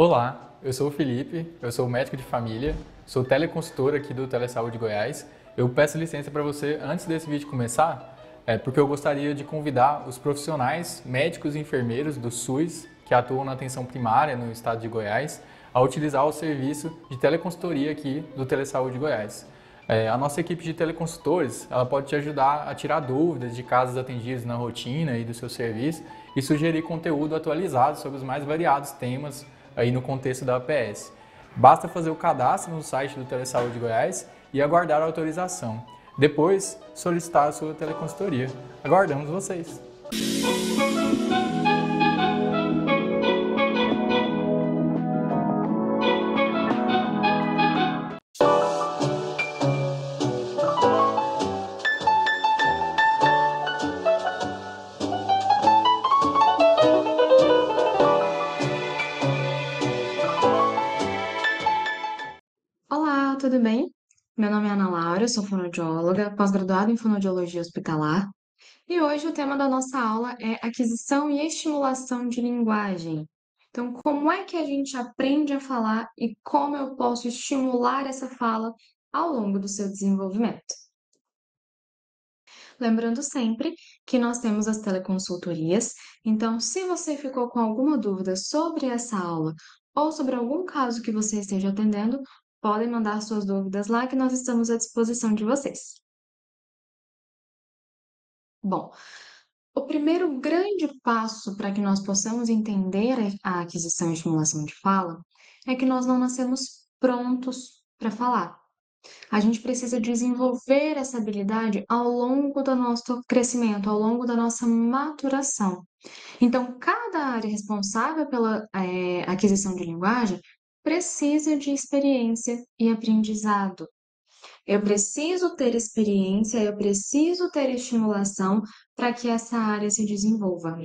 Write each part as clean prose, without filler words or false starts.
Olá, eu sou o Felipe, eu sou médico de família, sou teleconsultor aqui do Telesaúde Goiás. Eu peço licença para você antes desse vídeo começar, porque eu gostaria de convidar os profissionais médicos e enfermeiros do SUS que atuam na atenção primária no estado de Goiás a utilizar o serviço de teleconsultoria aqui do Telesaúde Goiás. A nossa equipe de teleconsultores ela pode te ajudar a tirar dúvidas de casos atendidos na rotina e do seu serviço e sugerir conteúdo atualizado sobre os mais variados temas aí no contexto da APS. Basta fazer o cadastro no site do Telesaúde Goiás e aguardar a autorização. Depois, solicitar a sua teleconsultoria. Aguardamos vocês! Olá, tudo bem? Meu nome é Ana Laura, eu sou fonoaudióloga, pós-graduada em fonoaudiologia hospitalar, e hoje o tema da nossa aula é aquisição e estimulação de linguagem. Então, como é que a gente aprende a falar e como eu posso estimular essa fala ao longo do seu desenvolvimento? Lembrando sempre que nós temos as teleconsultorias, então, se você ficou com alguma dúvida sobre essa aula ou sobre algum caso que você esteja atendendo, podem mandar suas dúvidas lá que nós estamos à disposição de vocês. Bom, o primeiro grande passo para que nós possamos entender a aquisição e estimulação de fala é que nós não nascemos prontos para falar. A gente precisa desenvolver essa habilidade ao longo do nosso crescimento, ao longo da nossa maturação. Então, cada área responsável pela aquisição de linguagem precisa de experiência e aprendizado. Eu preciso ter experiência, eu preciso ter estimulação para que essa área se desenvolva.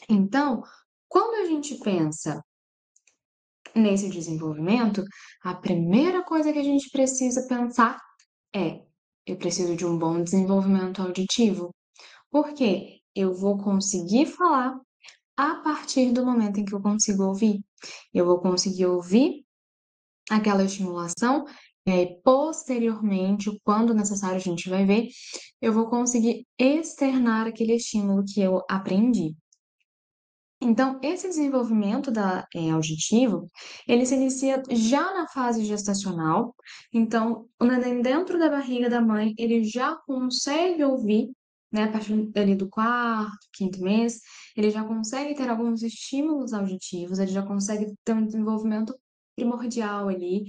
Então, quando a gente pensa nesse desenvolvimento, a primeira coisa que a gente precisa pensar é: eu preciso de um bom desenvolvimento auditivo, porque eu vou conseguir falar a partir do momento em que eu consigo ouvir. Eu vou conseguir ouvir aquela estimulação, e aí, posteriormente, quando necessário, a gente vai ver, eu vou conseguir externar aquele estímulo que eu aprendi. Então, esse desenvolvimento auditivo, ele se inicia já na fase gestacional. Então, o neném dentro da barriga da mãe, ele já consegue ouvir, né, a partir ali do quarto, quinto mês, ele já consegue ter alguns estímulos auditivos, ele já consegue ter um desenvolvimento primordial ali,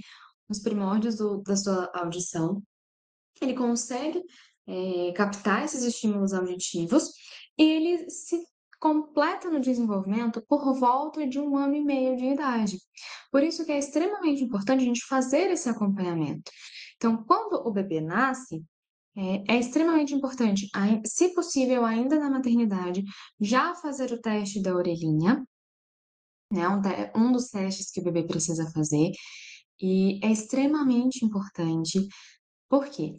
os primórdios da sua audição. Ele consegue captar esses estímulos auditivos e ele se completa no desenvolvimento por volta de 1 ano e meio de idade. Por isso que é extremamente importante a gente fazer esse acompanhamento. Então, quando o bebê nasce, é extremamente importante, se possível, ainda na maternidade, já fazer o teste da orelhinha, né? Um dos testes que o bebê precisa fazer, e é extremamente importante, por quê?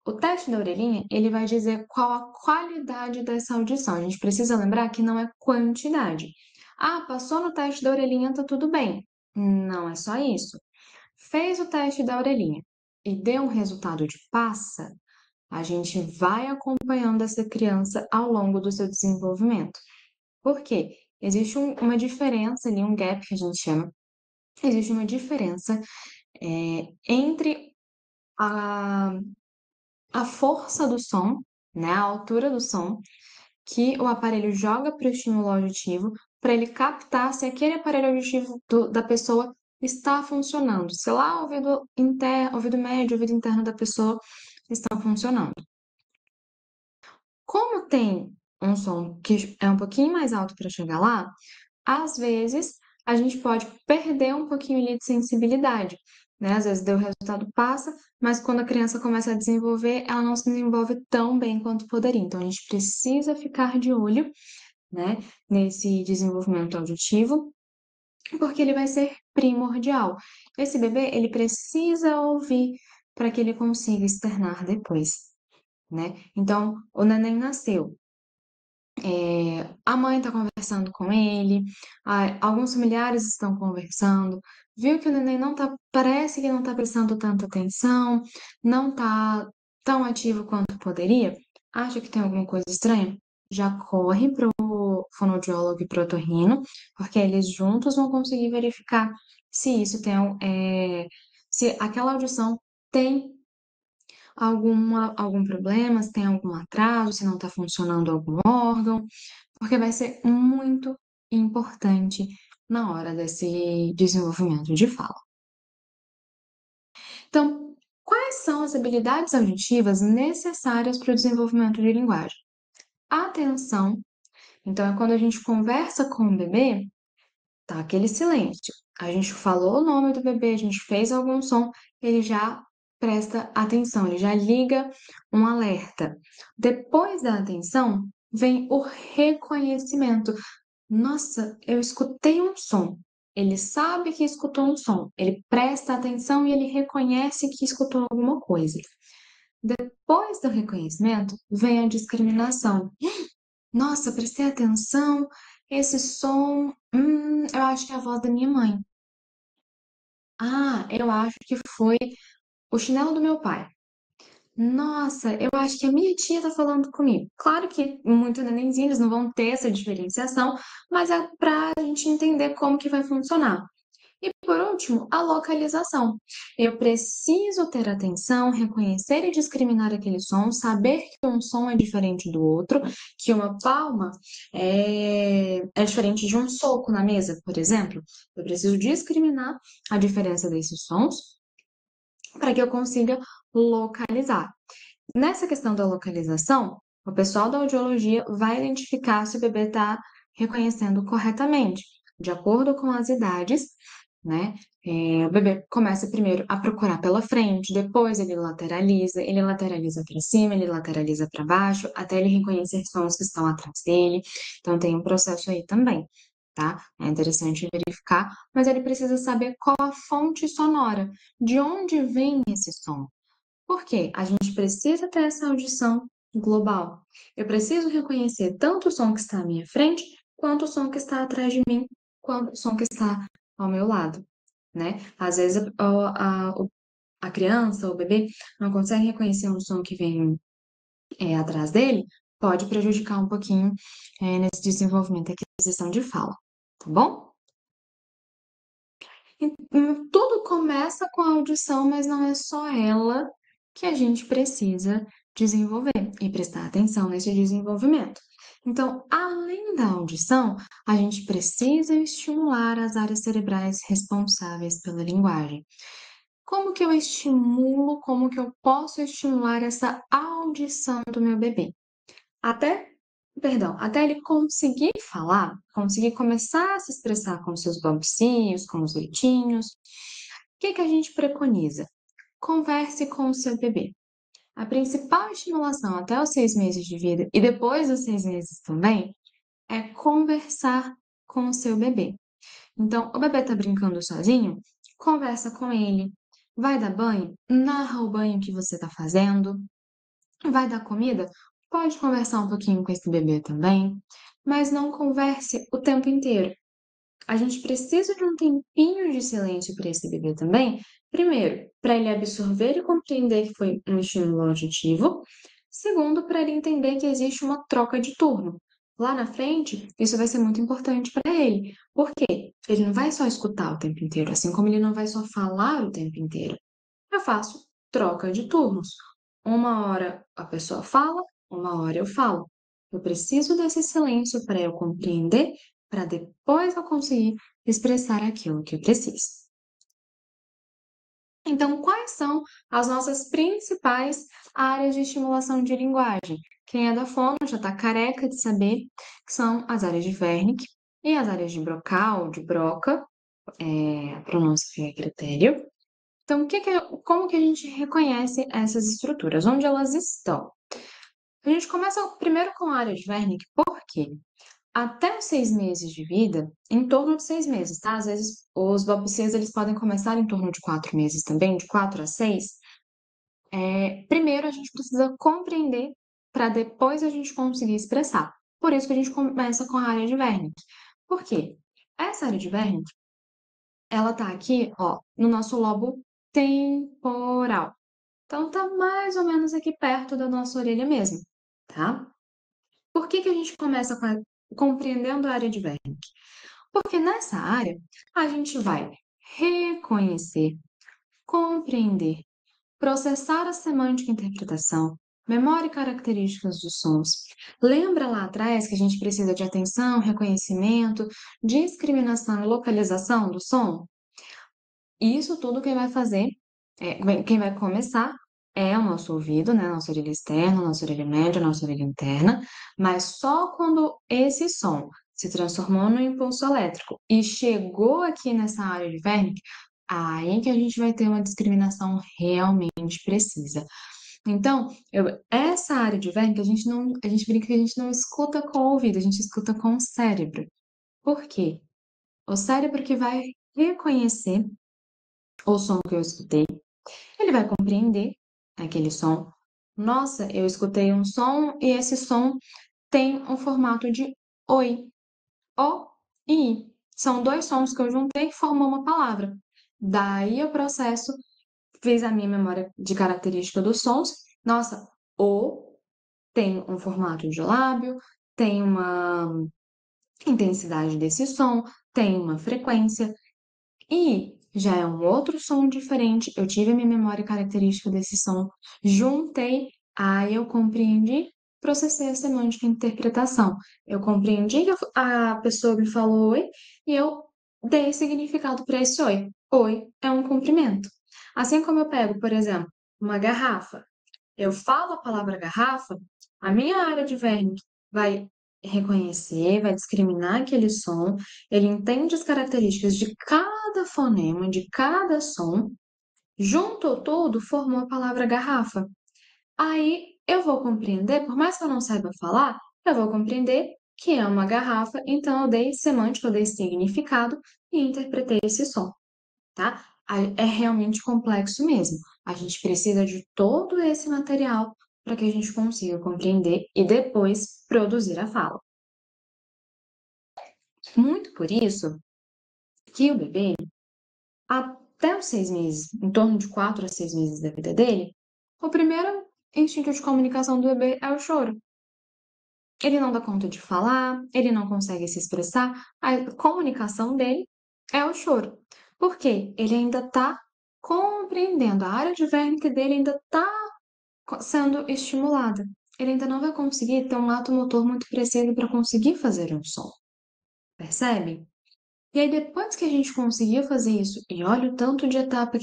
O teste da orelhinha, ele vai dizer qual a qualidade dessa audição. A gente precisa lembrar que não é quantidade. Ah, passou no teste da orelhinha, tá tudo bem. Não é só isso. Fez o teste da orelhinha e deu um resultado de passa, a gente vai acompanhando essa criança ao longo do seu desenvolvimento. Por quê? Existe uma diferença ali, um gap que a gente chama. Existe uma diferença entre a a força do som, né, a altura do som que o aparelho joga para o estímulo auditivo, para ele captar se aquele aparelho auditivo da pessoa está funcionando, se lá o ouvido médio, o ouvido interno da pessoa estão funcionando. Como tem um som que é um pouquinho mais alto para chegar lá, às vezes a gente pode perder um pouquinho ali de sensibilidade, né? Às vezes o resultado passa, mas quando a criança começa a desenvolver, ela não se desenvolve tão bem quanto poderia. Então a gente precisa ficar de olho, né, nesse desenvolvimento auditivo, porque ele vai ser primordial. Esse bebê, ele precisa ouvir para que ele consiga externar depois, né? Então, o neném nasceu. A mãe está conversando com ele, alguns familiares estão conversando, viu que o neném não tá, parece que não está prestando tanta atenção, não está tão ativo quanto poderia, acha que tem alguma coisa estranha, já corre para o fonoaudiólogo e para o otorrino, porque eles juntos vão conseguir verificar se isso tem, se aquela audição tem algum problema, se tem algum atraso, se não está funcionando algum órgão, porque vai ser muito importante na hora desse desenvolvimento de fala. Então, quais são as habilidades auditivas necessárias para o desenvolvimento de linguagem? Atenção. Então, é quando a gente conversa com o bebê, tá aquele silêncio. A gente falou o nome do bebê, a gente fez algum som, ele já presta atenção, ele já liga um alerta. Depois da atenção, vem o reconhecimento. Nossa, eu escutei um som. Ele sabe que escutou um som, ele presta atenção e ele reconhece que escutou alguma coisa. Depois do reconhecimento, vem a discriminação. Nossa, prestei atenção, esse som, eu acho que é a voz da minha mãe. Ah, eu acho que foi o chinelo do meu pai. Nossa, eu acho que a minha tia tá falando comigo. Claro que muito nenenzinho, eles não vão ter essa diferenciação, mas é para a gente entender como que vai funcionar. E por último, a localização. Eu preciso ter atenção, reconhecer e discriminar aquele som, saber que um som é diferente do outro, que uma palma é diferente de um soco na mesa, por exemplo. Eu preciso discriminar a diferença desses sons para que eu consiga localizar. Nessa questão da localização, o pessoal da audiologia vai identificar se o bebê está reconhecendo corretamente, de acordo com as idades, né? O bebê começa primeiro a procurar pela frente, depois ele lateraliza para cima, ele lateraliza para baixo, até ele reconhecer sons que estão atrás dele. Então tem um processo aí também, tá? É interessante verificar, mas ele precisa saber qual a fonte sonora, de onde vem esse som. Por quê? A gente precisa ter essa audição global. Eu preciso reconhecer tanto o som que está à minha frente, quanto o som que está atrás de mim, quanto o som que está ao meu lado, né? Às vezes a criança, o bebê, não consegue reconhecer um som que vem atrás dele, pode prejudicar um pouquinho nesse desenvolvimento e aquisição de fala, tá bom? Tudo começa com a audição, mas não é só ela que a gente precisa desenvolver e prestar atenção nesse desenvolvimento. Então, além da audição, a gente precisa estimular as áreas cerebrais responsáveis pela linguagem. Como que eu estimulo, como que eu posso estimular essa audição do meu bebê? Até ele conseguir falar, conseguir começar a se expressar com seus balbucios, com os gritinhos. O que a gente preconiza? Converse com o seu bebê. A principal estimulação até os 6 meses de vida e depois dos 6 meses também é conversar com o seu bebê. Então, o bebê está brincando sozinho? Conversa com ele. Vai dar banho? Narra o banho que você está fazendo. Vai dar comida? Pode conversar um pouquinho com esse bebê também, mas não converse o tempo inteiro. A gente precisa de um tempinho de silêncio para esse bebê também. Primeiro, para ele absorver e compreender que foi um estímulo auditivo. Segundo, para ele entender que existe uma troca de turno. Lá na frente, isso vai ser muito importante para ele. Por quê? Ele não vai só escutar o tempo inteiro, assim como ele não vai só falar o tempo inteiro. Eu faço troca de turnos. Uma hora a pessoa fala, uma hora eu falo. Eu preciso desse silêncio para eu compreender, para depois eu conseguir expressar aquilo que eu preciso. Então, quais são as nossas principais áreas de estimulação de linguagem? Quem é da fono já está careca de saber que são as áreas de Wernicke e as áreas de Broca, de Broca, a pronúncia fica a critério. Então, como que a gente reconhece essas estruturas? Onde elas estão? A gente começa primeiro com a área de Wernicke, por quê? Até os 6 meses de vida, em torno de 6 meses, tá? Às vezes os balbucios eles podem começar em torno de 4 meses também, de 4 a 6. Primeiro a gente precisa compreender para depois a gente conseguir expressar. Por isso que a gente começa com a área de Wernicke. Por quê? Essa área de Wernicke, ela tá aqui, ó, no nosso lobo temporal. Então, tá mais ou menos aqui perto da nossa orelha mesmo, tá? Por que que a gente começa compreendendo a área de Wernicke? Porque nessa área, a gente vai reconhecer, compreender, processar a semântica e interpretação, memória e características dos sons. Lembra lá atrás que a gente precisa de atenção, reconhecimento, discriminação e localização do som? Isso tudo quem vai fazer, quem vai começar é o nosso ouvido, né? Nossa orelha externa, nossa orelha média, nossa orelha interna, mas só quando esse som se transformou no impulso elétrico e chegou aqui nessa área de Wernicke, aí que a gente vai ter uma discriminação realmente precisa. Então, essa área de Wernicke, a gente brinca que a gente não escuta com o ouvido, a gente escuta com o cérebro. Por quê? O cérebro que vai reconhecer o som que eu escutei, ele vai compreender aquele som. Nossa, eu escutei um som e esse som tem um formato de oi. O e I. São dois sons que eu juntei e formou uma palavra. Daí eu processo, fiz a minha memória de característica dos sons. Nossa, o tem um formato de lábio, tem uma intensidade desse som, tem uma frequência. E já é um outro som diferente. Eu tive a minha memória característica desse som, juntei, aí eu compreendi, processei a semântica e interpretação. Eu compreendi que a pessoa me falou oi e eu dei significado para esse oi. Oi é um cumprimento. Assim como eu pego, por exemplo, uma garrafa, eu falo a palavra garrafa, a minha área de verme vai reconhecer, vai discriminar aquele som, ele entende as características de cada fonema, de cada som, juntou tudo, formou a palavra garrafa. Aí eu vou compreender, por mais que eu não saiba falar, eu vou compreender que é uma garrafa, então eu dei semântica, eu dei significado e interpretei esse som, tá? É realmente complexo mesmo. A gente precisa de todo esse material para que a gente consiga compreender e depois produzir a fala. Muito por isso que o bebê, até os 6 meses, em torno de 4 a 6 meses da vida dele, o primeiro instinto de comunicação do bebê é o choro. Ele não dá conta de falar, ele não consegue se expressar, a comunicação dele é o choro. Por quê? Ele ainda está compreendendo, a área de Wernicke dele ainda está sendo estimulada. Ele ainda não vai conseguir ter um ato motor muito preciso para conseguir fazer um som. Percebe? E aí, depois que a gente conseguiu fazer isso, e olha o tanto de etapa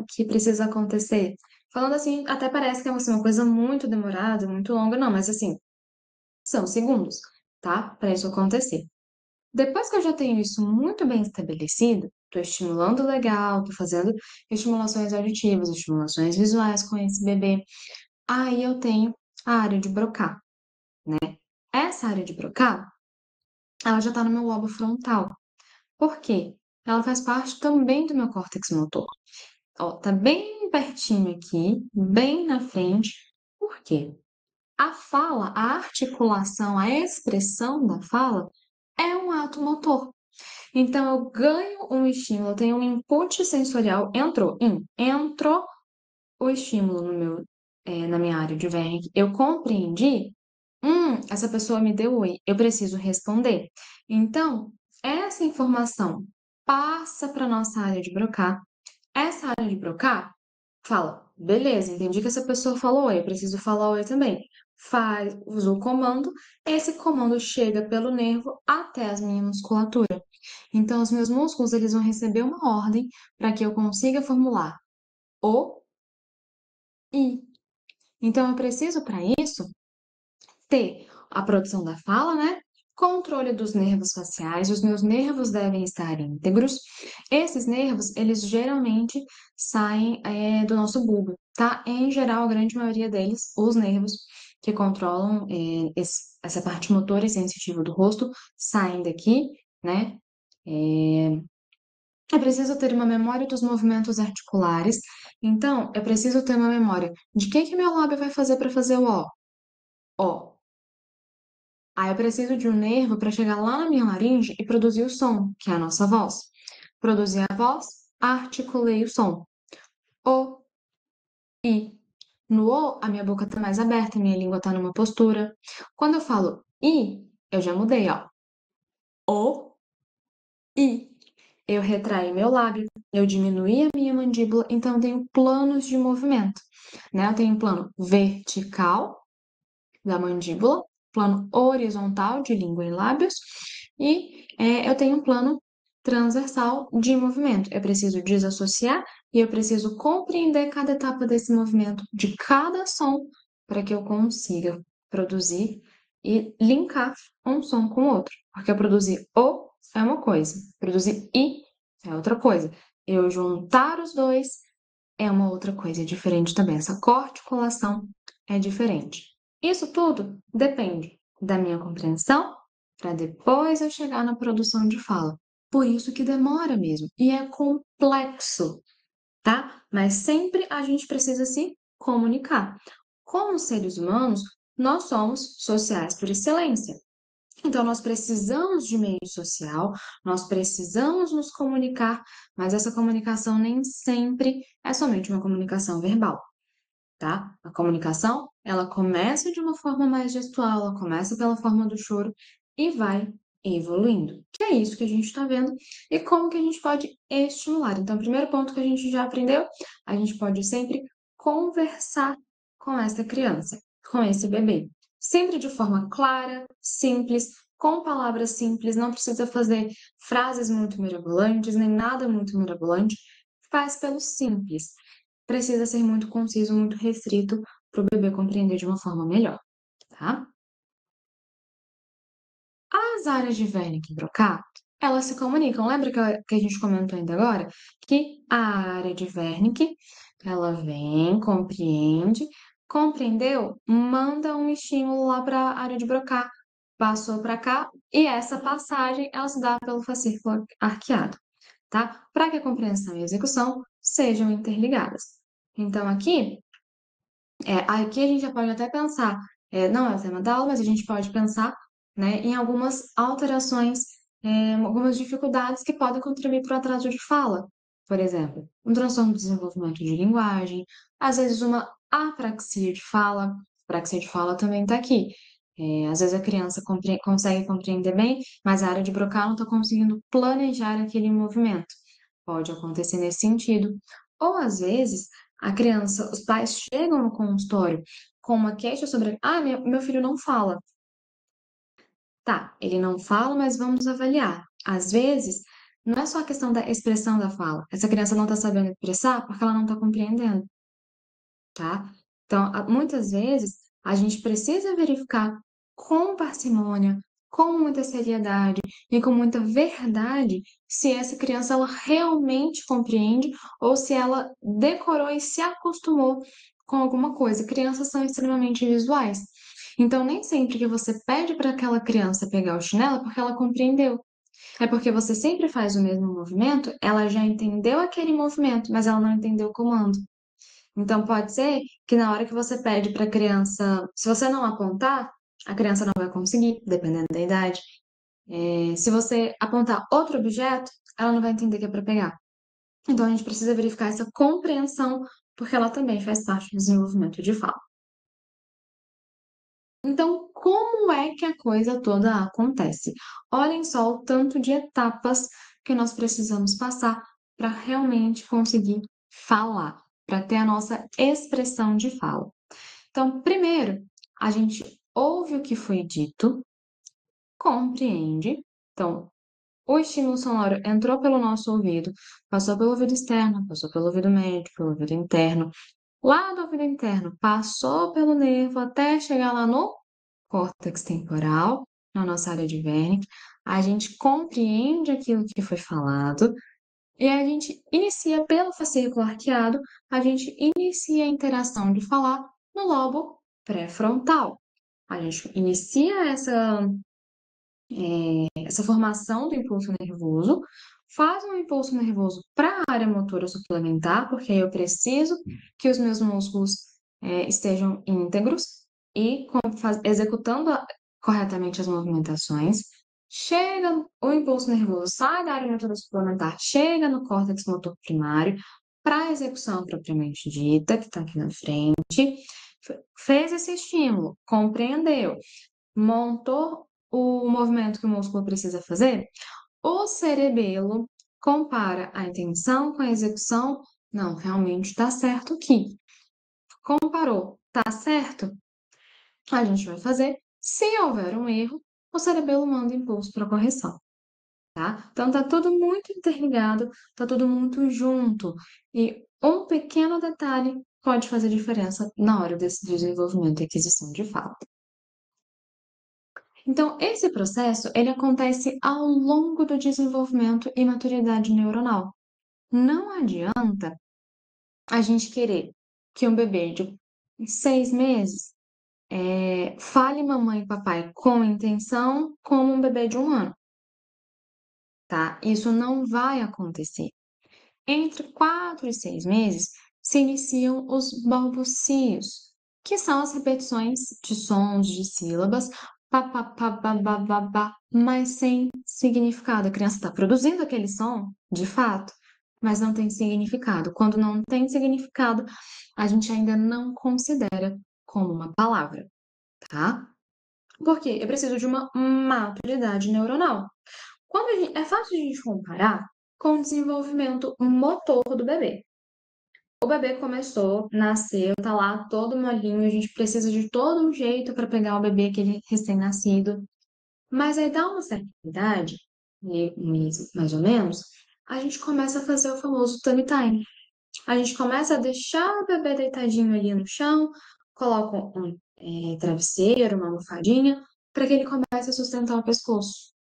que precisa acontecer. Falando assim, até parece que é assim, uma coisa muito demorada, muito longa, não, mas assim, são segundos, tá? Para isso acontecer. Depois que eu já tenho isso muito bem estabelecido, estou estimulando legal, estou fazendo estimulações auditivas, estimulações visuais com esse bebê, aí eu tenho a área de Broca, né? Essa área de Broca, ela já está no meu lobo frontal. Por quê? Ela faz parte também do meu córtex motor. Ó, tá bem pertinho aqui, bem na frente. Por quê? A fala, a articulação, a expressão da fala é um ato motor. Então, eu ganho um estímulo, eu tenho um input sensorial, entrou o estímulo na minha área de Wernicke, eu compreendi, essa pessoa me deu oi, eu preciso responder. Então, essa informação passa para nossa área de Broca. Essa área de Broca fala, beleza, entendi que essa pessoa falou oi, eu preciso falar oi também. Usa o comando, esse comando chega pelo nervo até as minhas musculaturas. Então, os meus músculos eles vão receber uma ordem para que eu consiga formular o i. Então, eu preciso, para isso, ter a produção da fala, né? Controle dos nervos faciais, os meus nervos devem estar íntegros. Esses nervos, eles geralmente saem do nosso bulbo, tá? Em geral, a grande maioria deles, os nervos que controlam essa parte motora e sensitiva do rosto, saem daqui, né? É preciso ter uma memória dos movimentos articulares. Então, é preciso ter uma memória de que meu lábio vai fazer para fazer o ó. Ó. Aí eu preciso de um nervo para chegar lá na minha laringe e produzir o som, que é a nossa voz. Produzir a voz, articulei o som. O, I. No O, a minha boca está mais aberta, minha língua está numa postura. Quando eu falo I, eu já mudei, ó. O, I. Eu retraí meu lábio, eu diminuí a minha mandíbula, então eu tenho planos de movimento, né? Eu tenho um plano vertical da mandíbula, plano horizontal de língua e lábios, e eu tenho um plano transversal de movimento. Eu preciso desassociar e eu preciso compreender cada etapa desse movimento, de cada som, para que eu consiga produzir e linkar um som com o outro. Porque eu produzir O é uma coisa, produzir I é outra coisa. Eu juntar os dois é uma outra coisa, é diferente também. Essa corticulação é diferente. Isso tudo depende da minha compreensão para depois eu chegar na produção de fala. Por isso que demora mesmo e é complexo, tá? Mas sempre a gente precisa se comunicar. Como seres humanos, nós somos sociais por excelência. Então, nós precisamos de meio social, nós precisamos nos comunicar, mas essa comunicação nem sempre é somente uma comunicação verbal, tá? A comunicação, ela começa de uma forma mais gestual, ela começa pela forma do choro e vai evoluindo. Que é isso que a gente está vendo e como que a gente pode estimular. Então, o primeiro ponto que a gente já aprendeu, a gente pode sempre conversar com essa criança, com esse bebê. Sempre de forma clara, simples, com palavras simples, não precisa fazer frases muito mirabolantes, nem nada muito mirabolante, faz pelo simples. Precisa ser muito conciso, muito restrito para o bebê compreender de uma forma melhor, tá? As áreas de Wernicke e Brocato, elas se comunicam. Lembra que a gente comentou ainda agora? Que a área de Wernicke, ela vem, compreende, compreendeu, manda um estímulo lá para a área de Broca, passou para cá, e essa passagem, ela se dá pelo fascículo arqueado, tá? Para que a compreensão e a execução sejam interligadas. Então, aqui a gente já pode até pensar, não é o tema da aula, mas a gente pode pensar, né, em algumas alterações, algumas dificuldades que podem contribuir para o atraso de fala. Por exemplo, um transtorno do desenvolvimento de linguagem, às vezes uma apraxia de fala. Apraxia de fala também está aqui. Às vezes a criança consegue compreender bem, mas a área de Broca não está conseguindo planejar aquele movimento. Pode acontecer nesse sentido. Ou às vezes a criança, os pais chegam no consultório com uma queixa sobre, meu filho não fala. Tá, ele não fala, mas vamos avaliar. Às vezes, não é só a questão da expressão da fala. Essa criança não está sabendo expressar porque ela não está compreendendo, tá? Então, muitas vezes, a gente precisa verificar com parcimônia, com muita seriedade e com muita verdade se essa criança ela realmente compreende ou se ela decorou e se acostumou com alguma coisa. Crianças são extremamente visuais. Então, nem sempre que você pede para aquela criança pegar o chinelo é porque ela compreendeu. É porque você sempre faz o mesmo movimento, ela já entendeu aquele movimento, mas ela não entendeu o comando. Então, pode ser que na hora que você pede para a criança, se você não apontar, a criança não vai conseguir, dependendo da idade. Se você apontar outro objeto, ela não vai entender que é para pegar. Então, a gente precisa verificar essa compreensão, porque ela também faz parte do desenvolvimento de fala. Então, como é que a coisa toda acontece? Olhem só o tanto de etapas que nós precisamos passar para realmente conseguir falar, para ter a nossa expressão de fala. Então, primeiro, a gente ouve o que foi dito, compreende. Então, o estímulo sonoro entrou pelo nosso ouvido, passou pelo ouvido externo, passou pelo ouvido médio, pelo ouvido interno. Lá do ouvido interno, passou pelo nervo até chegar lá no córtex temporal, na nossa área de Wernicke. A gente compreende aquilo que foi falado e a gente inicia pelo fascículo arqueado, a gente inicia a interação de falar no lobo pré-frontal. A gente inicia essa formação do impulso nervoso, faz um impulso nervoso para a área motora suplementar, porque eu preciso que os meus músculos estejam íntegros e executando corretamente as movimentações, chega, o impulso nervoso sai da área motora suplementar, chega no córtex motor primário, para a execução propriamente dita, que está aqui na frente, fez esse estímulo, compreendeu, montou o movimento que o músculo precisa fazer, o cerebelo compara a intenção com a execução. Não, realmente está certo aqui. Comparou, tá certo? A gente vai fazer. Se houver um erro, o cerebelo manda impulso para correção, tá? Então tá tudo muito interligado, tá tudo muito junto. E um pequeno detalhe pode fazer diferença na hora desse desenvolvimento e aquisição de fala. Então, esse processo, ele acontece ao longo do desenvolvimento e maturidade neuronal. Não adianta a gente querer que um bebê de 6 meses fale mamãe e papai com intenção como um bebê de 1 ano, tá? Isso não vai acontecer. Entre 4 e 6 meses se iniciam os balbucios, que são as repetições de sons, de sílabas, pá, pá, pá, bá, bá, bá, bá, mas sem significado. A criança está produzindo aquele som, de fato, mas não tem significado. Quando não tem significado, a gente ainda não considera como uma palavra, tá? Porque eu preciso de uma maturidade neuronal. É fácil de a gente comparar com o desenvolvimento motor do bebê. O bebê começou, nasceu, tá lá todo molinho, a gente precisa de todo um jeito para pegar o bebê, aquele recém-nascido. Mas aí dá uma certa idade, mais ou menos, a gente começa a fazer o famoso tummy time. A gente começa a deixar o bebê deitadinho ali no chão, coloca um travesseiro, uma almofadinha, para que ele comece a sustentar o pescoço.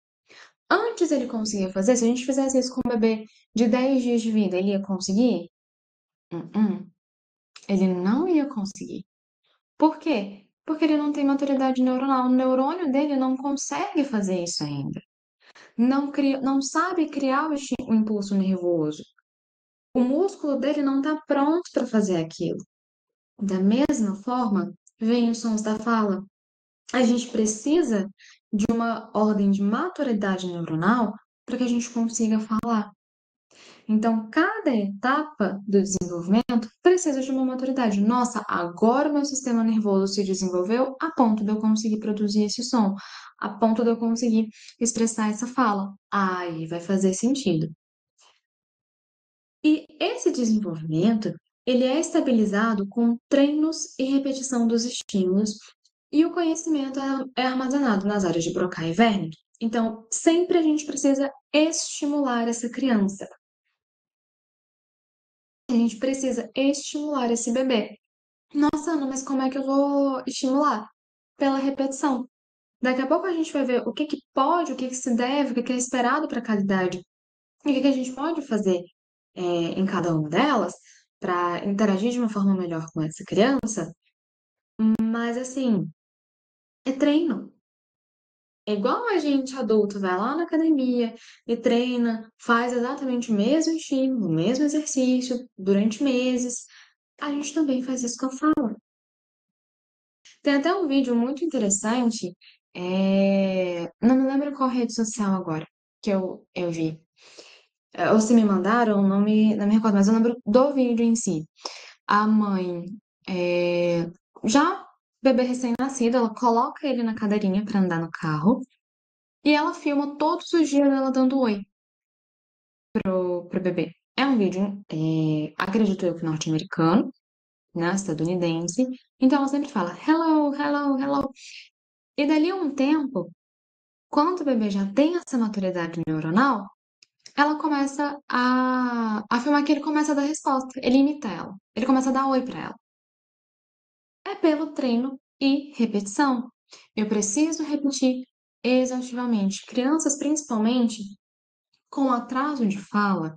Antes ele conseguia fazer, se a gente fizesse isso com um bebê de 10 dias de vida, ele ia conseguir? Ele não ia conseguir. Por quê? Porque ele não tem maturidade neuronal. O neurônio dele não consegue fazer isso ainda. Não sabe criar o impulso nervoso. O músculo dele não está pronto para fazer aquilo. Da mesma forma, vem os sons da fala. A gente precisa de uma ordem de maturidade neuronal para que a gente consiga falar. Então, cada etapa do desenvolvimento precisa de uma maturidade. Nossa, agora o meu sistema nervoso se desenvolveu a ponto de eu conseguir produzir esse som, a ponto de eu conseguir expressar essa fala. Aí vai fazer sentido. E esse desenvolvimento, ele é estabilizado com treinos e repetição dos estímulos, e o conhecimento é armazenado nas áreas de Broca e Wernicke. Então, sempre a gente precisa estimular essa criança. A gente precisa estimular esse bebê. Nossa, Ana, mas como é que eu vou estimular? Pela repetição. Daqui a pouco a gente vai ver o que que pode, o que que se deve, o que que é esperado para cada idade. E o que que a gente pode fazer em cada uma delas para interagir de uma forma melhor com essa criança. Mas assim, é treino. É igual a gente adulto vai lá na academia e treina, faz exatamente o mesmo estímulo, o mesmo exercício durante meses. A gente também faz isso com a fala. Tem até um vídeo muito interessante, não me lembro qual rede social agora, que eu vi. Ou se me mandaram, não me recordo, mas eu lembro do vídeo em si. A mãe, já bebê recém-nascido, ela coloca ele na cadeirinha para andar no carro e ela filma todos os dias ela dando oi pro bebê. É um vídeo, acredito eu que norte-americano, né, estadunidense. Então ela sempre fala hello, hello, hello. E dali a um tempo, quando o bebê já tem essa maturidade neuronal, ela começa a afirmar que ele começa a dar resposta. Ele imita ela. Ele começa a dar oi para ela. É pelo treino e repetição. Eu preciso repetir exaustivamente. Crianças, principalmente, com atraso de fala,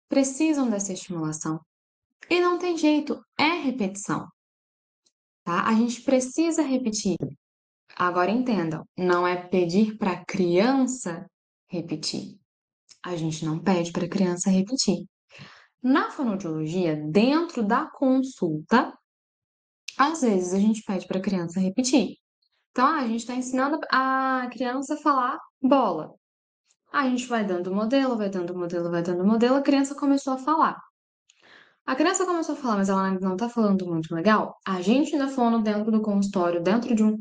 precisam dessa estimulação. E não tem jeito, é repetição, tá? A gente precisa repetir. Agora entendam, não é pedir para a criança repetir. A gente não pede para a criança repetir. Na fonoaudiologia, dentro da consulta, às vezes a gente pede para a criança repetir. Então, a gente está ensinando a criança a falar bola. A gente vai dando modelo, vai dando modelo, vai dando modelo, a criança começou a falar. A criança começou a falar, mas ela ainda não está falando muito legal. A gente ainda falando dentro do consultório, dentro de um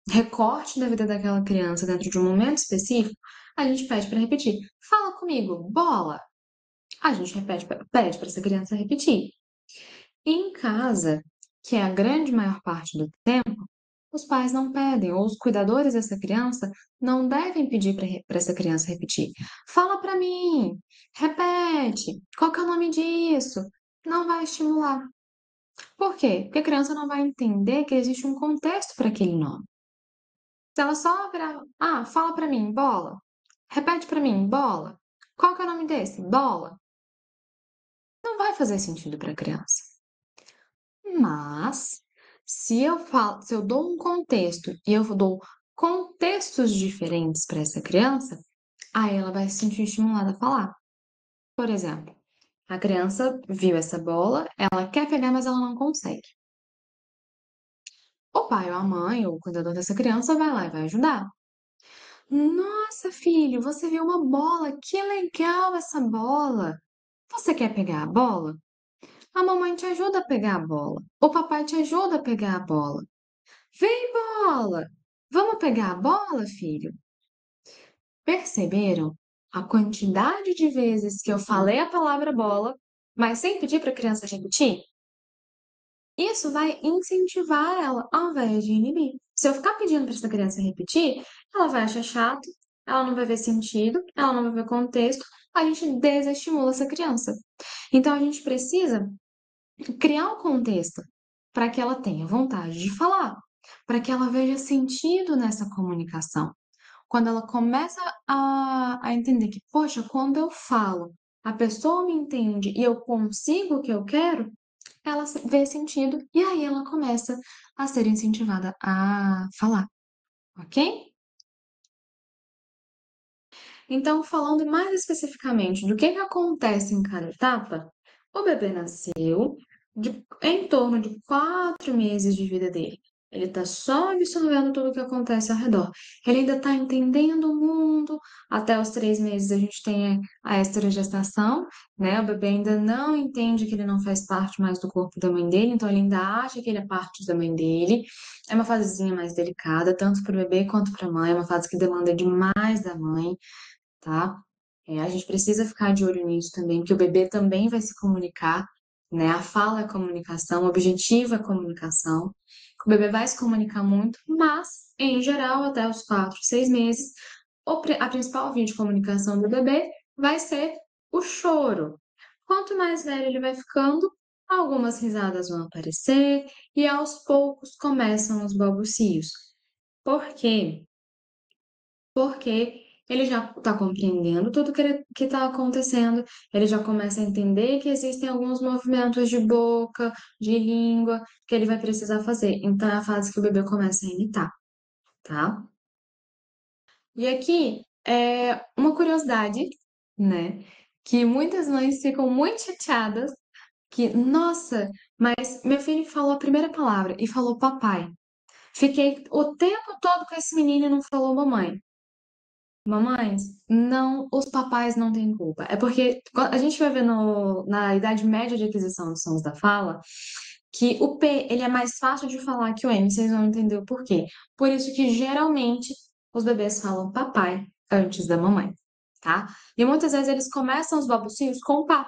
recorte da vida daquela criança, dentro de um momento específico, a gente pede para repetir. Fala comigo, bola. A gente pede para essa criança repetir. Em casa, que é a grande maior parte do tempo, os pais não pedem, ou os cuidadores dessa criança não devem pedir para essa criança repetir. Fala para mim, repete, qual que é o nome disso? Não vai estimular. Por quê? Porque a criança não vai entender que existe um contexto para aquele nome. Se ela só virar, fala para mim, bola. Repete para mim, bola. Qual que é o nome desse? Bola. Não vai fazer sentido para a criança. Mas, se eu dou um contexto e eu dou contextos diferentes para essa criança, aí ela vai se sentir estimulada a falar. Por exemplo, a criança viu essa bola, ela quer pegar, mas ela não consegue. O pai ou a mãe, ou o cuidador dessa criança, vai lá e vai ajudar. Nossa, filho, você viu uma bola, que legal essa bola. Você quer pegar a bola? A mamãe te ajuda a pegar a bola. O papai te ajuda a pegar a bola. Vem, bola! Vamos pegar a bola, filho? Perceberam a quantidade de vezes que eu falei a palavra bola, mas sem pedir para a criança repetir? Isso vai incentivar ela ao invés de inibir. Se eu ficar pedindo para essa criança repetir, ela vai achar chato, ela não vai ver sentido, ela não vai ver contexto, a gente desestimula essa criança. Então a gente precisa criar um contexto para que ela tenha vontade de falar, para que ela veja sentido nessa comunicação. Quando ela começa a entender que, poxa, quando eu falo, a pessoa me entende e eu consigo o que eu quero, ela vê sentido e aí ela começa a ser incentivada a falar, ok? Então, falando mais especificamente do que acontece em cada etapa, o bebê nasceu em torno de 4 meses de vida dele. Ele está só absorvendo tudo o que acontece ao redor. Ele ainda está entendendo o mundo. Até os 3 meses a gente tem a esterogestação, né? O bebê ainda não entende que ele não faz parte mais do corpo da mãe dele, então ele ainda acha que ele é parte da mãe dele. É uma fasezinha mais delicada, tanto para o bebê quanto para a mãe. É uma fase que demanda demais da mãe, tá? A gente precisa ficar de olho nisso também, porque o bebê também vai se comunicar, né? A fala é comunicação, o objetivo é comunicação. O bebê vai se comunicar muito, mas, em geral, até os 4, 6 meses, a principal via de comunicação do bebê vai ser o choro. Quanto mais velho ele vai ficando, algumas risadas vão aparecer e aos poucos começam os balbucios. Por quê? Porque ele já está compreendendo tudo que está acontecendo, ele já começa a entender que existem alguns movimentos de boca, de língua, que ele vai precisar fazer. Então, é a fase que o bebê começa a imitar, tá? E aqui é uma curiosidade, né? Que muitas mães ficam muito chateadas que, nossa, mas meu filho falou a primeira palavra e falou papai. Fiquei o tempo todo com esse menino e não falou mamãe. Mamães, não, os papais não têm culpa. É porque a gente vai ver na idade média de aquisição dos sons da fala que o P ele é mais fácil de falar que o M, vocês vão entender o porquê. Por isso que geralmente os bebês falam papai antes da mamãe, tá? E muitas vezes eles começam os balbucios com pá.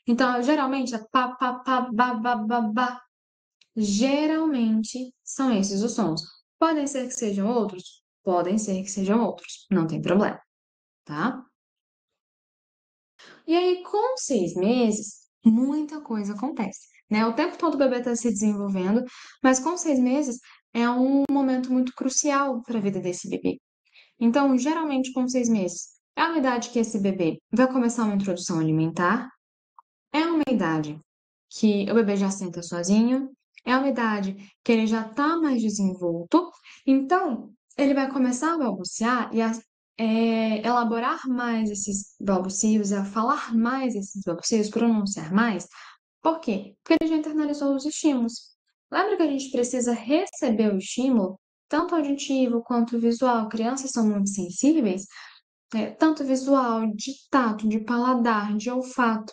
Então, geralmente é pá, pá, pá, ba, ba, ba, ba. Geralmente são esses os sons. Podem ser que sejam outros? Podem ser que sejam outros, não tem problema, tá? E aí, com 6 meses, muita coisa acontece, né? O tempo todo o bebê está se desenvolvendo, mas com 6 meses é um momento muito crucial para a vida desse bebê. Então, geralmente, com 6 meses, é uma idade que esse bebê vai começar uma introdução alimentar, é uma idade que o bebê já senta sozinho, é uma idade que ele já está mais desenvolto, então ele vai começar a balbuciar e a elaborar mais esses balbucios, a falar mais esses balbucios, pronunciar mais. Por quê? Porque ele já internalizou os estímulos. Lembra que a gente precisa receber o estímulo, tanto auditivo quanto visual? Crianças são muito sensíveis, tanto visual, de tato, de paladar, de olfato.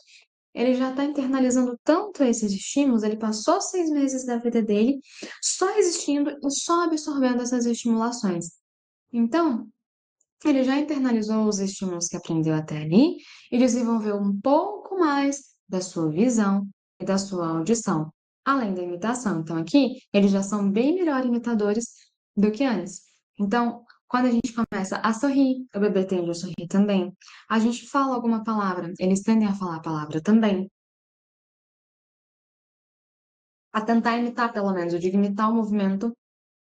Ele já está internalizando tanto esses estímulos, ele passou 6 meses da vida dele só existindo e só absorvendo essas estimulações. Então, ele já internalizou os estímulos que aprendeu até ali e desenvolveu um pouco mais da sua visão e da sua audição, além da imitação. Então, aqui, eles já são bem melhor imitadores do que antes. Então, quando a gente começa a sorrir, o bebê tende a sorrir também. A gente fala alguma palavra, eles tendem a falar a palavra também. A tentar imitar, pelo menos, eu digo imitar o movimento,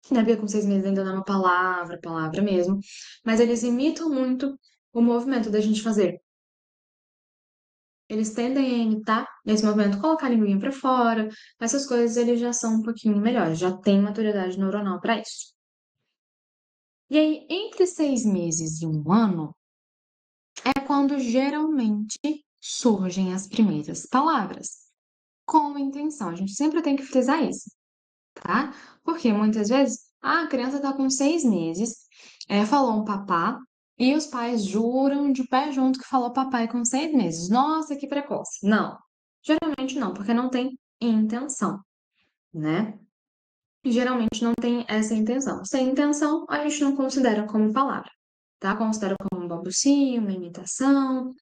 né? Porque com 6 meses ainda não é uma palavra, palavra mesmo, mas eles imitam muito o movimento da gente fazer. Eles tendem a imitar nesse movimento, colocar a linguinha para fora, essas coisas eles já são um pouquinho melhores, já tem maturidade neuronal para isso. E aí, entre 6 meses e um ano, é quando geralmente surgem as primeiras palavras, com intenção. A gente sempre tem que frisar isso, tá? Porque muitas vezes a criança está com 6 meses, falou um papá, e os pais juram de pé junto que falou papai com 6 meses. Nossa, que precoce. Não, geralmente não, porque não tem intenção, né? Geralmente não tem essa intenção. Sem intenção, a gente não considera como palavra, tá? Considera como um balbucio, uma imitação.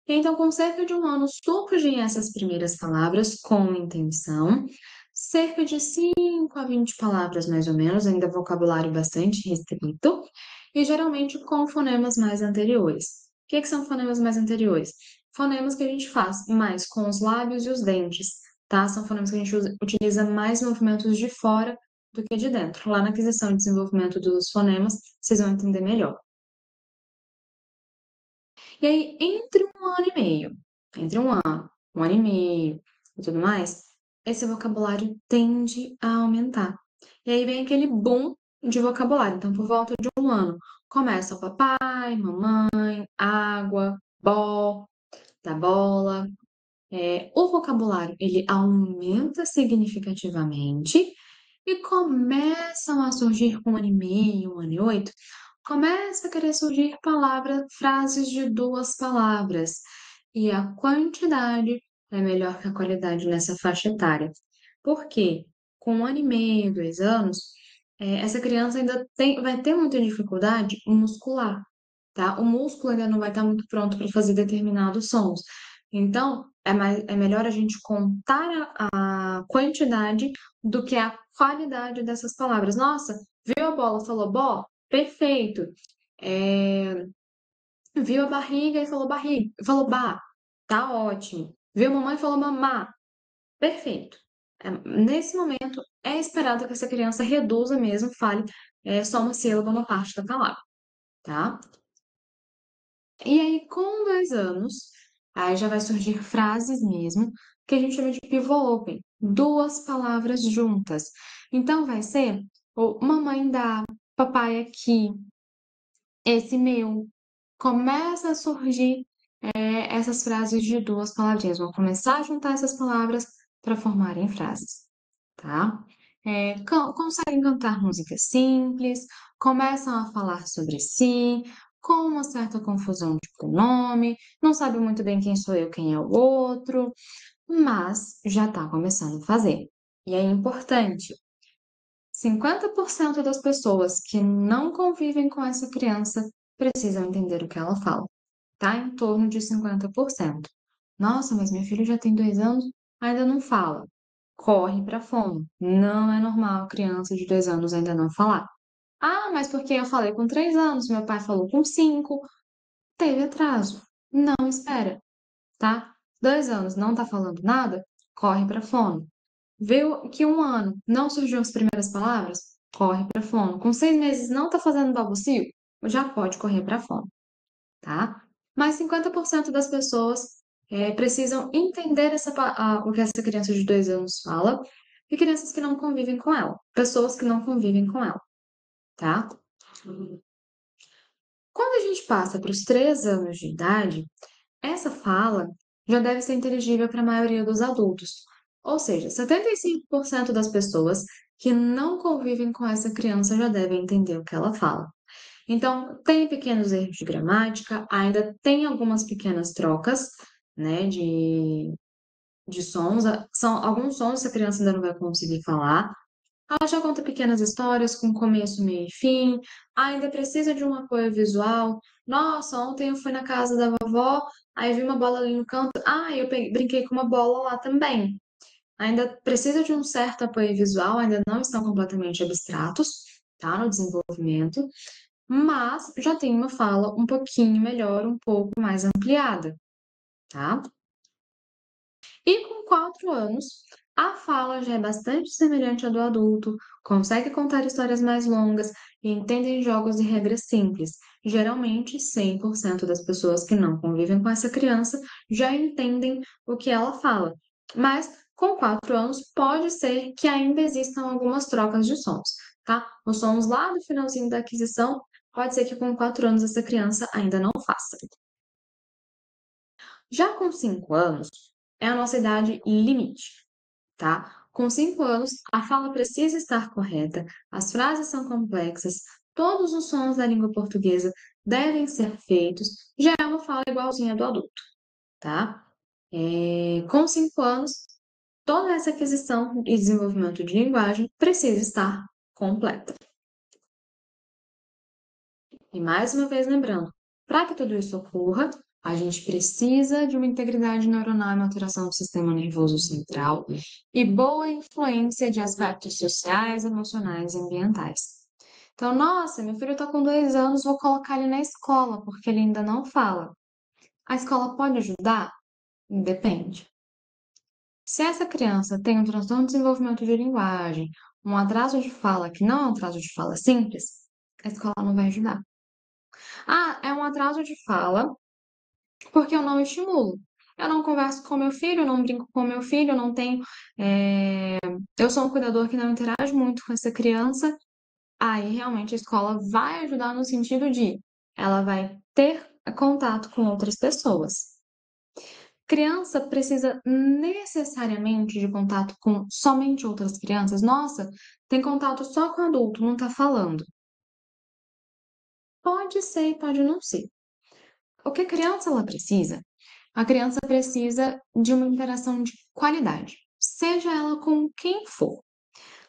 Então, com cerca de um ano, surgem essas primeiras palavras com intenção, cerca de 5 a 20 palavras, mais ou menos, ainda vocabulário bastante restrito, e geralmente com fonemas mais anteriores. O que são fonemas mais anteriores? Fonemas que a gente faz mais com os lábios e os dentes, tá? São fonemas que a gente utiliza mais movimentos de fora do que de dentro. Lá na aquisição e desenvolvimento dos fonemas, vocês vão entender melhor. E aí, entre um ano e meio, entre um ano e meio e tudo mais, esse vocabulário tende a aumentar. E aí vem aquele boom de vocabulário. Então, por volta de um ano, começa o papai, mamãe, água, bó, da bola. O vocabulário, ele aumenta significativamente e começam a surgir com 1 ano e meio, 1 ano e 8, começa a querer surgir palavras, frases de 2 palavras. E a quantidade é melhor que a qualidade nessa faixa etária. Por quê? Com 1 ano e meio, 2 anos, essa criança ainda vai ter muita dificuldade muscular, tá? O músculo ainda não vai estar muito pronto para fazer determinados sons. Então, é melhor a gente contar a quantidade do que a qualidade dessas palavras. Nossa, viu a bola, falou bó? Perfeito. É, viu a barriga e falou barriga, falou bah, tá ótimo. Viu a mamãe e falou mamá, perfeito. Nesse momento, é esperado que essa criança reduza mesmo, fale só uma sílaba, uma parte da palavra, tá? E aí, com 2 anos, aí já vai surgir frases mesmo, que a gente chama de pivô open, 2 palavras juntas. Então, vai ser o mamãe dá, papai aqui, esse meu. Começa a surgir essas frases de 2 palavrinhas. Vão começar a juntar essas palavras para formarem frases, tá? Conseguem cantar músicas simples, começam a falar sobre si, com uma certa confusão de pronome, não sabe muito bem quem sou eu, quem é o outro, mas já está começando a fazer. E é importante, 50% das pessoas que não convivem com essa criança precisam entender o que ela fala, tá? Em torno de 50%. Nossa, mas meu filho já tem 2 anos, ainda não fala. Corre para fono. Não é normal criança de 2 anos ainda não falar. Ah, mas porque eu falei com 3 anos, meu pai falou com 5, teve atraso. Não espera, tá? 2 anos não tá falando nada, corre para fono. Viu que 1 ano não surgiu as primeiras palavras? Corre para fono. Com 6 meses não tá fazendo balbucio? Já pode correr para fono, tá? Mas 50% das pessoas precisam entender o que essa criança de 2 anos fala e crianças que não convivem com ela, pessoas que não convivem com ela, tá? Quando a gente passa para os 3 anos de idade, essa fala já deve ser inteligível para a maioria dos adultos. Ou seja, 75% das pessoas que não convivem com essa criança já devem entender o que ela fala. Então, tem pequenos erros de gramática, ainda tem algumas pequenas trocas, né, de sons. São alguns sons que a criança ainda não vai conseguir falar. Ela já conta pequenas histórias com começo, meio e fim. Ainda precisa de um apoio visual. Nossa, ontem eu fui na casa da vovó, aí vi uma bola ali no canto. Ah, brinquei com uma bola lá também. Ainda precisa de um certo apoio visual, ainda não estão completamente abstratos, tá, no desenvolvimento, mas já tem uma fala um pouquinho melhor, um pouco mais ampliada, tá? E com 4 anos, a fala já é bastante semelhante à do adulto, consegue contar histórias mais longas e entendem jogos e regras simples. Geralmente, 100% das pessoas que não convivem com essa criança já entendem o que ela fala. Mas com 4 anos, pode ser que ainda existam algumas trocas de sons, tá? Os sons lá do finalzinho da aquisição, pode ser que com 4 anos essa criança ainda não faça. Já com 5 anos, é a nossa idade limite, tá? Com 5 anos, a fala precisa estar correta, as frases são complexas, todos os sons da língua portuguesa devem ser feitos, já é uma fala igualzinha do adulto, tá? Com 5 anos, toda essa aquisição e desenvolvimento de linguagem precisa estar completa. E mais uma vez lembrando, para que tudo isso ocorra, a gente precisa de uma integridade neuronal e maturação do sistema nervoso central e boa influência de aspectos sociais, emocionais e ambientais. Então, nossa, meu filho está com 2 anos, vou colocar ele na escola, porque ele ainda não fala. A escola pode ajudar? Depende. Se essa criança tem um transtorno de desenvolvimento de linguagem, um atraso de fala que não é um atraso de fala simples, a escola não vai ajudar. Ah, é um atraso de fala porque eu não estimulo. Eu não converso com meu filho, eu não brinco com meu filho, eu não tenho. Eu sou um cuidador que não interage muito com essa criança. Aí realmente a escola vai ajudar no sentido de ela vai ter contato com outras pessoas. Criança precisa necessariamente de contato com somente outras crianças? Nossa, tem contato só com adulto, não tá falando. Pode ser e pode não ser. O que a criança ela precisa? A criança precisa de uma interação de qualidade, seja ela com quem for.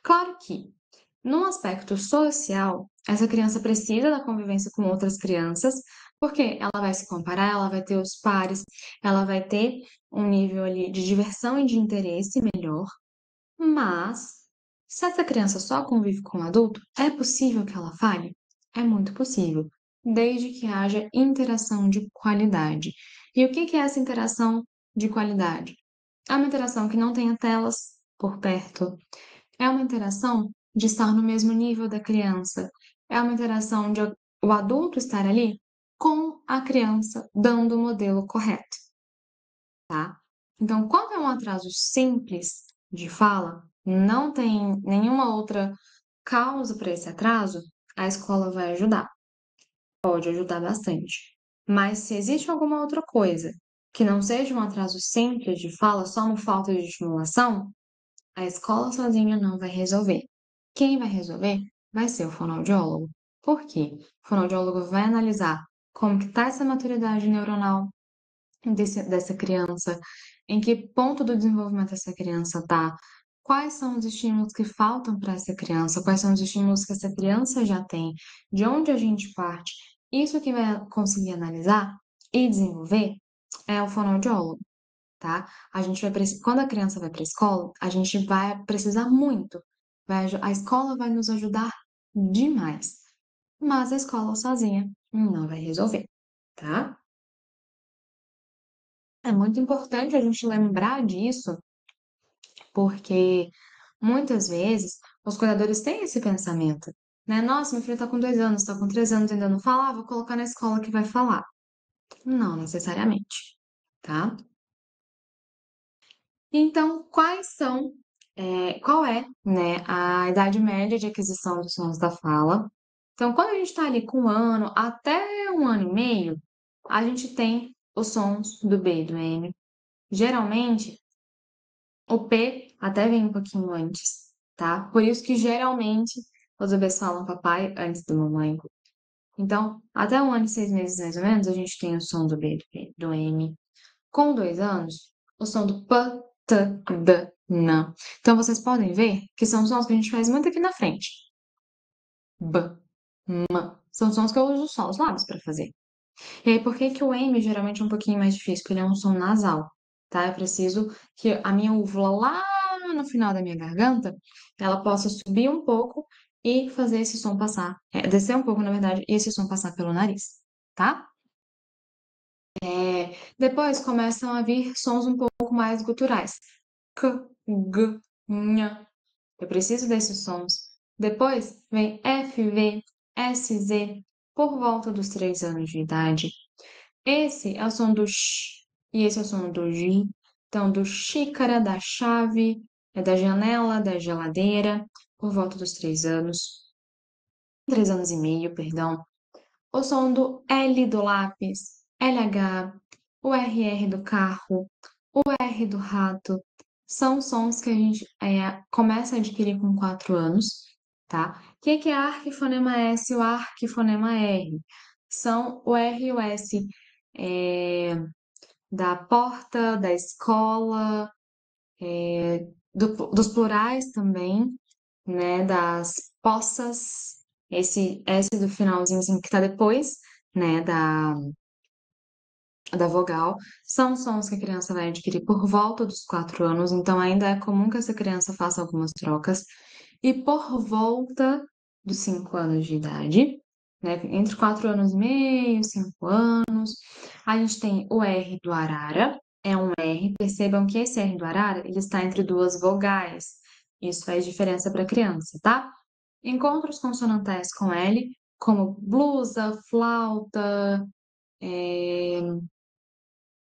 Claro que, num aspecto social, essa criança precisa da convivência com outras crianças, porque ela vai se comparar, ela vai ter os pares, ela vai ter um nível ali de diversão e de interesse melhor. Mas, se essa criança só convive com um adulto, é possível que ela fale? É muito possível, desde que haja interação de qualidade. E o que é essa interação de qualidade? É uma interação que não tenha telas por perto, é uma interação de estar no mesmo nível da criança, é uma interação de o adulto estar ali com a criança, dando o modelo correto, tá? Então, quando é um atraso simples de fala, não tem nenhuma outra causa para esse atraso, a escola vai ajudar. Pode ajudar bastante. Mas se existe alguma outra coisa que não seja um atraso simples de fala, só uma falta de estimulação, a escola sozinha não vai resolver. Quem vai resolver vai ser o fonoaudiólogo. Por quê? O fonoaudiólogo vai analisar como que está essa maturidade neuronal dessa criança, em que ponto do desenvolvimento essa criança está, quais são os estímulos que faltam para essa criança, quais são os estímulos que essa criança já tem, de onde a gente parte. Isso que vai conseguir analisar e desenvolver é o fonoaudiólogo, tá? A gente vai quando a criança vai para a escola, a gente vai precisar muito. A escola vai nos ajudar demais, mas a escola sozinha não vai resolver, tá? É muito importante a gente lembrar disso, porque muitas vezes os cuidadores têm esse pensamento, né? Nossa, meu filho está com 2 anos, está com 3 anos, ainda não fala, vou colocar na escola que vai falar. Não necessariamente, tá? Então, qual é, né, a idade média de aquisição dos sons da fala? Então, quando a gente está ali com 1 ano até 1 ano e meio, a gente tem os sons do B e do M. Geralmente, O P até vem um pouquinho antes, tá? Por isso que geralmente os bebês falam papai antes do mamãe. Então, até 1 ano e 6 meses, mais ou menos, a gente tem o som do B, do P, do M. Com 2 anos, o som do P, T, D, N. Então, vocês podem ver que são sons que a gente faz muito aqui na frente. B, M. São sons que eu uso só os lábios para fazer. E aí, por que que o M geralmente é um pouquinho mais difícil? Porque ele é um som nasal, tá? Eu preciso que a minha úvula lá no final da minha garganta, ela possa subir um pouco e fazer esse som passar, descer um pouco, na verdade, e esse som passar pelo nariz, tá? Depois começam a vir sons um pouco mais guturais. K, G, Nha. Eu preciso desses sons. Depois vem F, V, S, Z, por volta dos 3 anos de idade. Esse é o som do sh e esse é o som do j. Então, do xícara, da chave, da janela, da geladeira, por volta dos 3 anos. 3 anos e meio, perdão. O som do L do lápis, LH, o RR do carro, o R do rato, são sons que a gente começa a adquirir com 4 anos, tá? O que é arquifonema S e o arquifonema R? São o R e o S da porta, da escola, dos plurais também, né? Das poças, esse S do finalzinho assim, que tá depois, né? Da vogal, são sons que a criança vai adquirir por volta dos 4 anos, então ainda é comum que essa criança faça algumas trocas. E por volta dos 5 anos de idade, né, entre 4 anos e meio, 5 anos, a gente tem o R do arara, é um R, percebam que esse R do arara, ele está entre duas vogais, isso faz diferença para a criança, tá? Encontros consonantais com L, como blusa, flauta,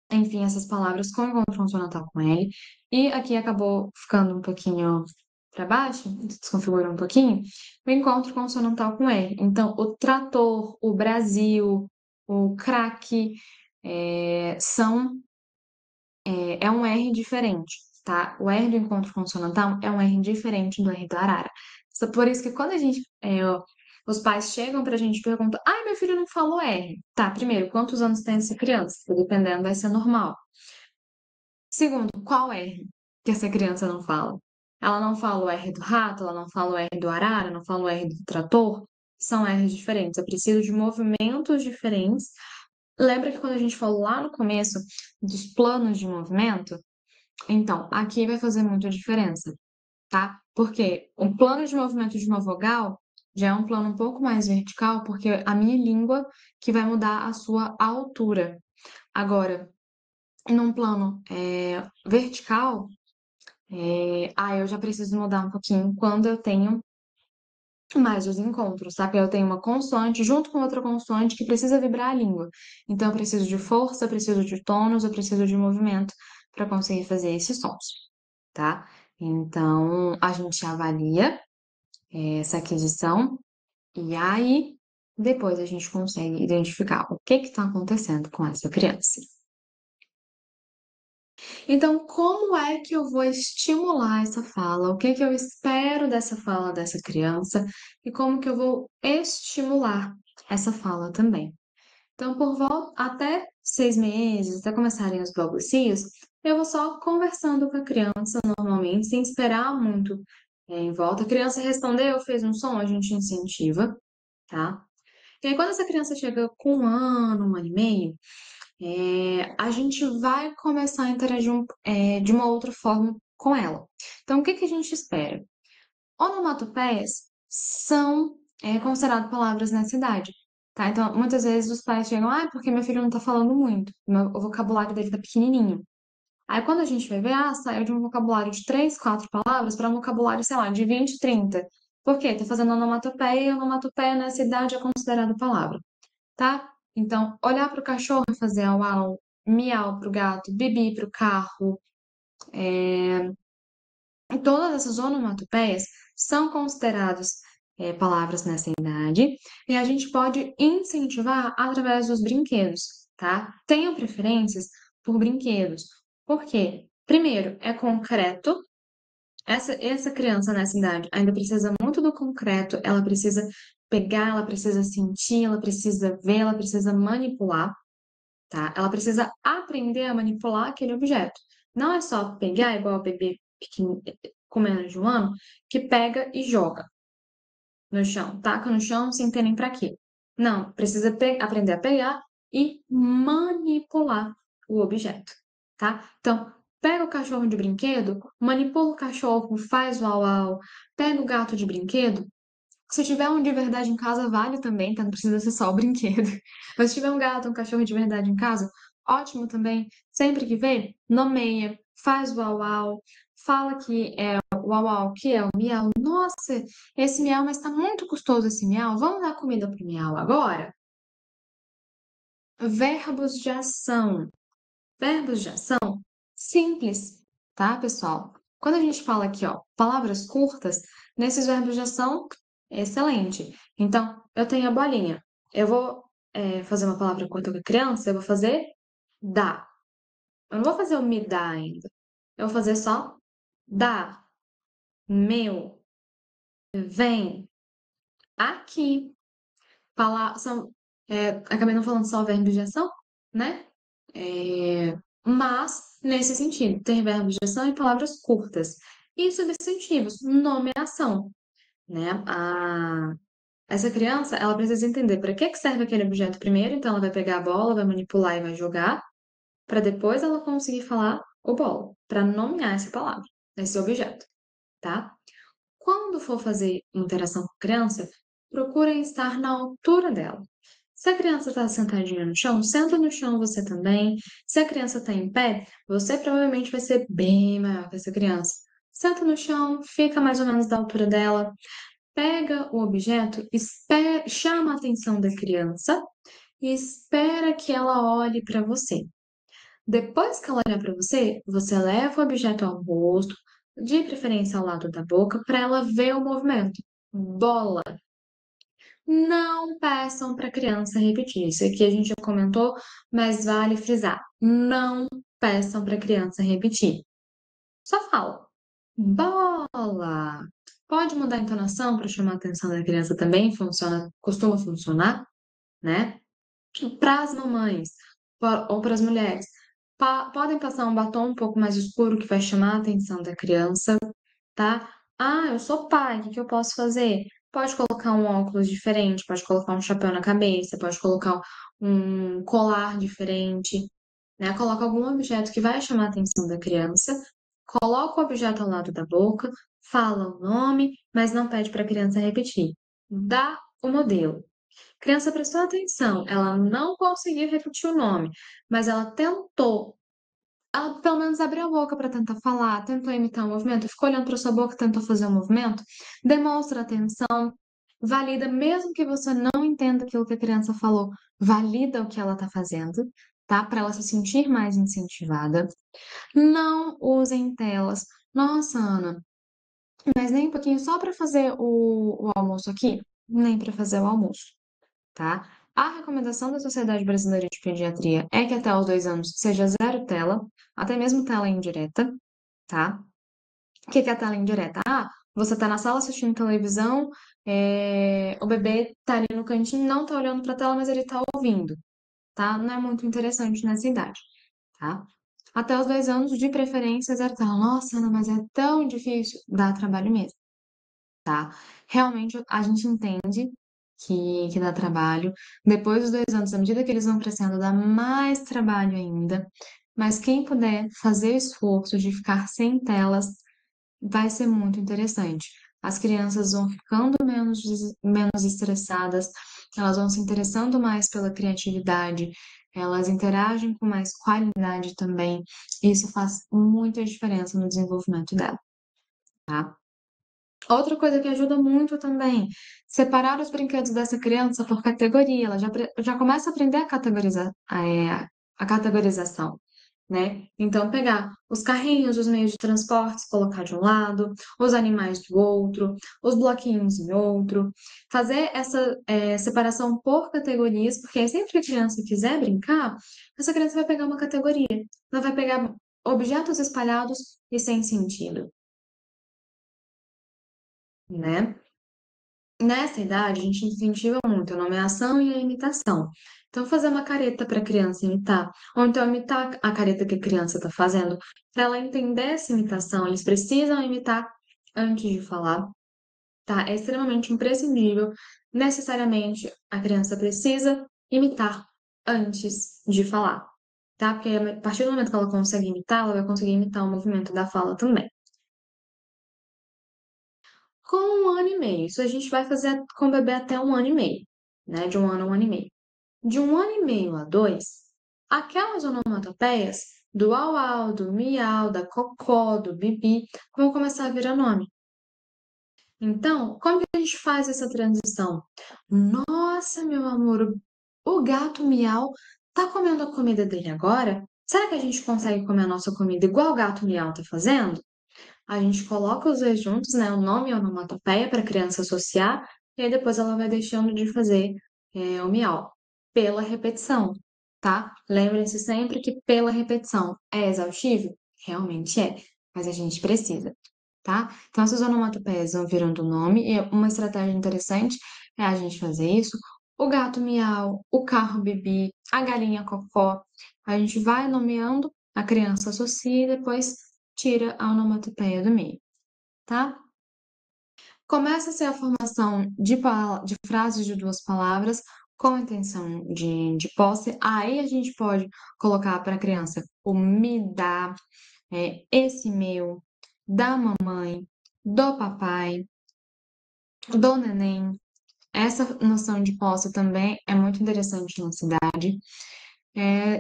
enfim, essas palavras com encontro consonantal com L. E aqui acabou ficando um pouquinho para baixo, desconfigurou um pouquinho, o encontro consonantal com R. Então, o trator, o Brasil, o craque, é um R diferente, tá? O R do encontro consonantal é um R diferente do R do arara. Por isso que quando os pais chegam pra gente e perguntam, ai, meu filho não falou R. Tá, primeiro, quantos anos tem essa criança? Dependendo, vai ser normal. Segundo, qual R que essa criança não fala? Ela não fala o R do rato, ela não fala o R do arara, não fala o R do trator. São R's diferentes. Eu preciso de movimentos diferentes. Lembra que quando a gente falou lá no começo dos planos de movimento? Então, aqui vai fazer muita diferença, tá? Porque o plano de movimento de uma vogal já é um plano um pouco mais vertical, porque a minha língua que vai mudar a sua altura. Agora, num plano vertical, eu já preciso mudar um pouquinho quando eu tenho mais os encontros, tá? Porque eu tenho uma consoante junto com outra consoante que precisa vibrar a língua. Então, eu preciso de força, eu preciso de tônus, eu preciso de movimento para conseguir fazer esses sons, tá? Então, a gente avalia essa aquisição e aí depois a gente consegue identificar o que está acontecendo com essa criança. Então, como é que eu vou estimular essa fala? O que que eu espero dessa fala dessa criança? E como que eu vou estimular essa fala também? Então, por volta até 6 meses, até começarem os balbucios, eu vou só conversando com a criança normalmente, sem esperar muito em volta. A criança respondeu, fez um som, a gente incentiva, tá? E aí, quando essa criança chega com 1 ano, 1 ano e meio, a gente vai começar a interagir de uma outra forma com ela. Então, o que que a gente espera? Onomatopeias são consideradas palavras nessa idade, tá? Então, muitas vezes os pais chegam, porque meu filho não tá falando muito, o vocabulário dele tá pequenininho. Aí, quando a gente vai ver, saiu de um vocabulário de 3, 4 palavras para um vocabulário, sei lá, de 20, 30. Por quê? Tá fazendo onomatopeia e onomatopeia nessa idade é considerada palavra, tá? Então, olhar para o cachorro e fazer au-au, miau para o gato, bibi para o carro, todas essas onomatopeias são consideradas palavras nessa idade e a gente pode incentivar através dos brinquedos, tá? Tenham preferências por brinquedos. Por quê? Primeiro, é concreto. Essa criança nessa idade ainda precisa muito do concreto, ela precisa pegar, ela precisa sentir, ela precisa ver, ela precisa manipular, tá? Ela precisa aprender a manipular aquele objeto. Não é só pegar, igual o bebê pequeno, com menos de 1 ano, que pega e joga no chão, taca no chão sem ter nem pra quê. Não, precisa aprender a pegar e manipular o objeto, tá? Então, pega o cachorro de brinquedo, manipula o cachorro, faz uau-uau, pega o gato de brinquedo. Se tiver um de verdade em casa, vale também, tá? Não precisa ser só o brinquedo. Mas se tiver um gato, um cachorro de verdade em casa, ótimo também. Sempre que vê, nomeia, faz uau-uau, fala que é o uau-uau, que é o miau. Nossa, esse miau, mas tá muito custoso esse miau. Vamos dar comida pro miau agora? Verbos de ação. Verbos de ação simples, tá, pessoal? Quando a gente fala aqui, ó, palavras curtas, nesses verbos de ação, excelente. Então, eu tenho a bolinha. Eu vou fazer uma palavra curta com a criança, eu vou fazer dá. Eu não vou fazer o me dá ainda. Eu vou fazer só dá, meu, vem, aqui. Acabei não falando só verbos de ação, né? Mas, nesse sentido, ter verbos de ação e palavras curtas. E substantivos, nomeação, né? Essa criança, ela precisa entender para que serve aquele objeto primeiro, então ela vai pegar a bola, vai manipular e vai jogar, para depois ela conseguir falar o bola, para nomear essa palavra, esse objeto, tá? Quando for fazer interação com a criança, procurem estar na altura dela. Se a criança está sentadinha no chão, senta no chão você também. Se a criança está em pé, você provavelmente vai ser bem maior que essa criança. Senta no chão, fica mais ou menos da altura dela, pega o objeto, chama a atenção da criança e espera que ela olhe para você. Depois que ela olhar para você, você leva o objeto ao rosto, de preferência ao lado da boca, para ela ver o movimento. Bola. Não peçam para a criança repetir. Isso aqui a gente já comentou, mas vale frisar. Não peçam para a criança repetir. Só fala. Bola. Pode mudar a entonação para chamar a atenção da criança também, costuma funcionar, né? Para as mamães ou para as mulheres, podem passar um batom um pouco mais escuro que vai chamar a atenção da criança, tá? Ah, eu sou pai, o que que eu posso fazer? Pode colocar um óculos diferente, pode colocar um chapéu na cabeça, pode colocar um colar diferente, né? Coloca algum objeto que vai chamar a atenção da criança, coloca o objeto ao lado da boca, fala o nome, mas não pede para a criança repetir. Dá o modelo. Criança prestou atenção, ela não conseguiu repetir o nome, mas ela tentou. Ela pelo menos abriu a boca para tentar falar, tentou imitar o movimento, ficou olhando para sua boca, tentou fazer o movimento. Demonstra atenção, valida, mesmo que você não entenda aquilo que a criança falou, valida o que ela está fazendo, tá? Para ela se sentir mais incentivada. Não usem telas. Nossa, Ana, mas nem um pouquinho só para fazer o almoço aqui? Nem para fazer o almoço, tá? A recomendação da Sociedade Brasileira de Pediatria é que até os 2 anos seja zero tela, até mesmo tela indireta, tá? O que que é a tela indireta? Ah, você tá na sala assistindo televisão, o bebê tá ali no cantinho, não tá olhando pra tela, mas ele tá ouvindo, tá? Não é muito interessante nessa idade, tá? Até os 2 anos, de preferência, zero tela. Nossa, Ana, mas é tão difícil. Dá trabalho mesmo, tá? Realmente a gente entende que dá trabalho. Depois dos 2 anos, à medida que eles vão crescendo, dá mais trabalho ainda. Mas quem puder fazer o esforço de ficar sem telas, vai ser muito interessante. As crianças vão ficando menos estressadas, elas vão se interessando mais pela criatividade, elas interagem com mais qualidade também. Isso faz muita diferença no desenvolvimento dela, tá? Outra coisa que ajuda muito também, separar os brinquedos dessa criança por categoria. Ela já começa a aprender a categorização, né? Então, pegar os carrinhos, os meios de transporte, colocar de um lado, os animais do outro, os bloquinhos em outro. Fazer essa separação por categorias, porque aí sempre que a criança quiser brincar, essa criança vai pegar uma categoria. Ela vai pegar objetos espalhados e sem sentido, né? Nessa idade, a gente incentiva muito a nomeação e a imitação. Então, fazer uma careta para a criança imitar, ou então imitar a careta que a criança está fazendo, para ela entender essa imitação, eles precisam imitar antes de falar, tá? É extremamente imprescindível, necessariamente, a criança precisa imitar antes de falar, tá? Porque a partir do momento que ela consegue imitar, ela vai conseguir imitar o movimento da fala também. Com 1 ano e meio, isso a gente vai fazer com o bebê até 1 ano e meio, né? De 1 ano a 1 ano e meio. De 1 ano e meio a 2, aquelas onomatopeias do au-au, do miau, da cocó, do bibi, vão começar a virar nome. Então, como que a gente faz essa transição? Nossa, meu amor, o gato miau tá comendo a comida dele agora? Será que a gente consegue comer a nossa comida igual o gato miau tá fazendo? A gente coloca os dois juntos, né? O nome e a onomatopeia para a criança associar, e aí depois ela vai deixando de fazer o miau pela repetição, tá? Lembrem-se sempre que pela repetição é exaustivo? Realmente é, mas a gente precisa, tá? Então essas onomatopeias vão virando nome, e uma estratégia interessante é a gente fazer isso. O gato miau, o carro bibi, a galinha cocó, a gente vai nomeando, a criança associa e depois tira a onomatopeia do meio, tá? Começa-se a formação de frases de 2 palavras com intenção de posse. Aí a gente pode colocar para a criança o me dá, esse meu, da mamãe, do papai, do neném. Essa noção de posse também é muito interessante na cidade.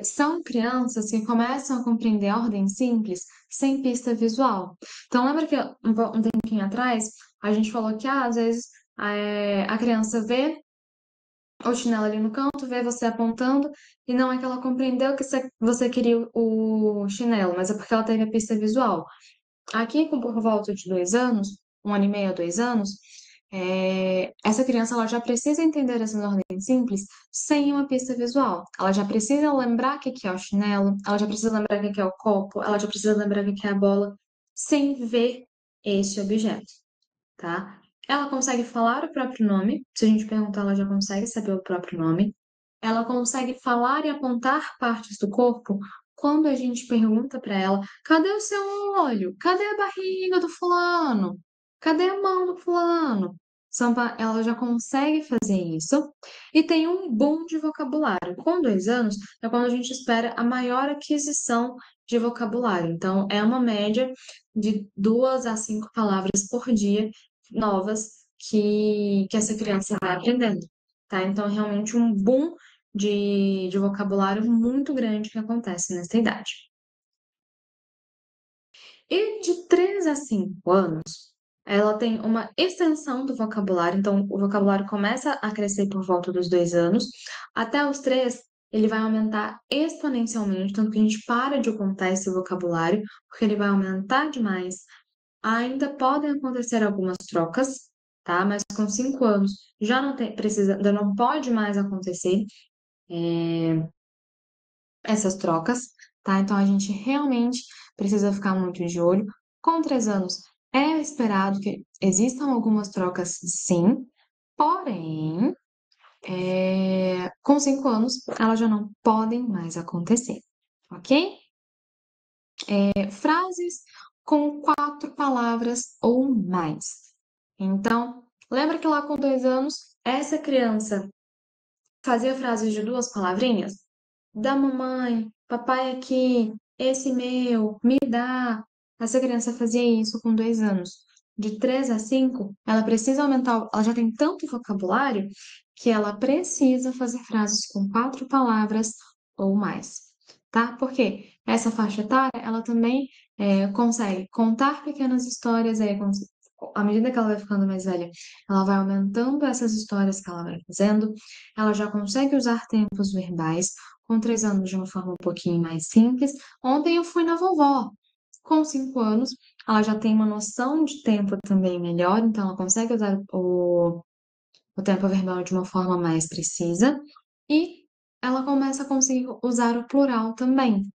São crianças que começam a compreender a ordem simples sem pista visual. Então, lembra que um tempinho atrás a gente falou que às vezes a criança vê o chinelo ali no canto, vê você apontando, e não é que ela compreendeu que você queria o chinelo, mas é porque ela teve a pista visual. Aqui, com por volta de 2 anos, 1 ano e meio a 2 anos, essa criança ela já precisa entender essas ordens simples sem uma pista visual. Ela já precisa lembrar o que que é o chinelo, ela já precisa lembrar o que que é o copo, ela já precisa lembrar o que que é a bola, sem ver esse objeto, tá? Ela consegue falar o próprio nome. Se a gente perguntar, ela já consegue saber o próprio nome. Ela consegue falar e apontar partes do corpo quando a gente pergunta para ela: cadê o seu olho? Cadê a barriga do fulano? Cadê a mão do fulano? Ela já consegue fazer isso e tem um boom de vocabulário. Com 2 anos é quando a gente espera a maior aquisição de vocabulário. Então, é uma média de 2 a 5 palavras por dia novas que essa criança vai aprendendo, tá? Então, é realmente um boom de vocabulário muito grande que acontece nessa idade. E de 3 a 5 anos, ela tem uma extensão do vocabulário, então o vocabulário começa a crescer por volta dos 2 anos, até os 3 ele vai aumentar exponencialmente, tanto que a gente para de contar esse vocabulário, porque ele vai aumentar demais. Ainda podem acontecer algumas trocas, tá? Mas com 5 anos já não precisa, já não pode mais acontecer essas trocas, tá? Então a gente realmente precisa ficar muito de olho. Com 3 anos é esperado que existam algumas trocas, sim, porém, com 5 anos elas já não podem mais acontecer, ok? Frases com 4 palavras ou mais. Então, lembra que lá com 2 anos, essa criança fazia frases de 2 palavrinhas? Da mamãe, papai aqui, esse meu, me dá. Essa criança fazia isso com 2 anos. De 3 a 5, ela precisa aumentar, ela já tem tanto vocabulário que ela precisa fazer frases com 4 palavras ou mais, tá? Porque essa faixa etária, ela também consegue contar pequenas histórias, à medida que ela vai ficando mais velha, ela vai aumentando essas histórias que ela vai fazendo, ela já consegue usar tempos verbais, com 3 anos de uma forma um pouquinho mais simples. Ontem eu fui na vovó. Com 5 anos, ela já tem uma noção de tempo também melhor, então ela consegue usar o tempo verbal de uma forma mais precisa e ela começa a conseguir usar o plural também,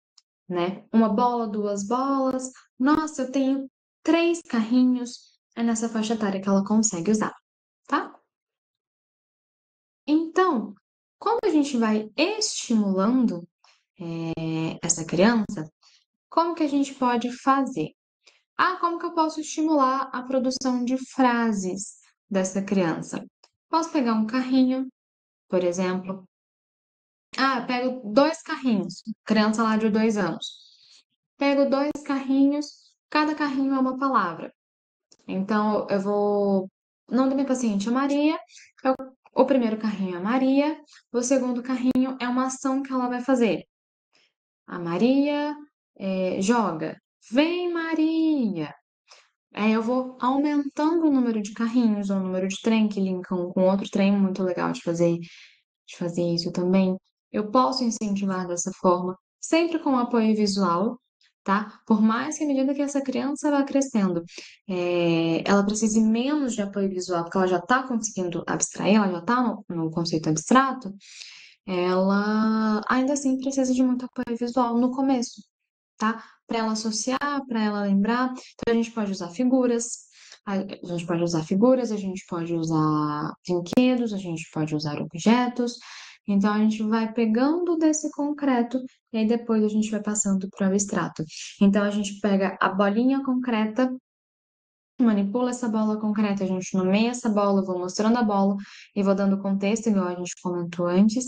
né? Uma bola, duas bolas. Nossa, eu tenho 3 carrinhos. É nessa faixa etária que ela consegue usar, tá? Então, como a gente vai estimulando essa criança, como que a gente pode fazer? Ah, como que eu posso estimular a produção de frases dessa criança? Posso pegar um carrinho, por exemplo. Ah, pego 2 carrinhos, criança lá de 2 anos. Pego 2 carrinhos, cada carrinho é uma palavra. Então, eu vou. O nome da minha paciente é Maria. O primeiro carrinho é Maria. O segundo carrinho é uma ação que ela vai fazer. A Maria joga. Vem, Maria! Aí eu vou aumentando o número de carrinhos, ou o número de trem que linkam com outro trem, muito legal de fazer isso também. Eu posso incentivar dessa forma, sempre com apoio visual, tá? Por mais que à medida que essa criança vá crescendo, ela precise menos de apoio visual, porque ela já está conseguindo abstrair, ela já está no conceito abstrato, ela ainda assim precisa de muito apoio visual no começo, tá? Para ela associar, para ela lembrar. Então a gente pode usar figuras, a gente pode usar brinquedos, a gente pode usar objetos. Então a gente vai pegando desse concreto e aí depois a gente vai passando para o abstrato. Então a gente pega a bolinha concreta, manipula essa bola concreta, a gente nomeia essa bola, eu vou mostrando a bola e vou dando contexto, igual a gente comentou antes.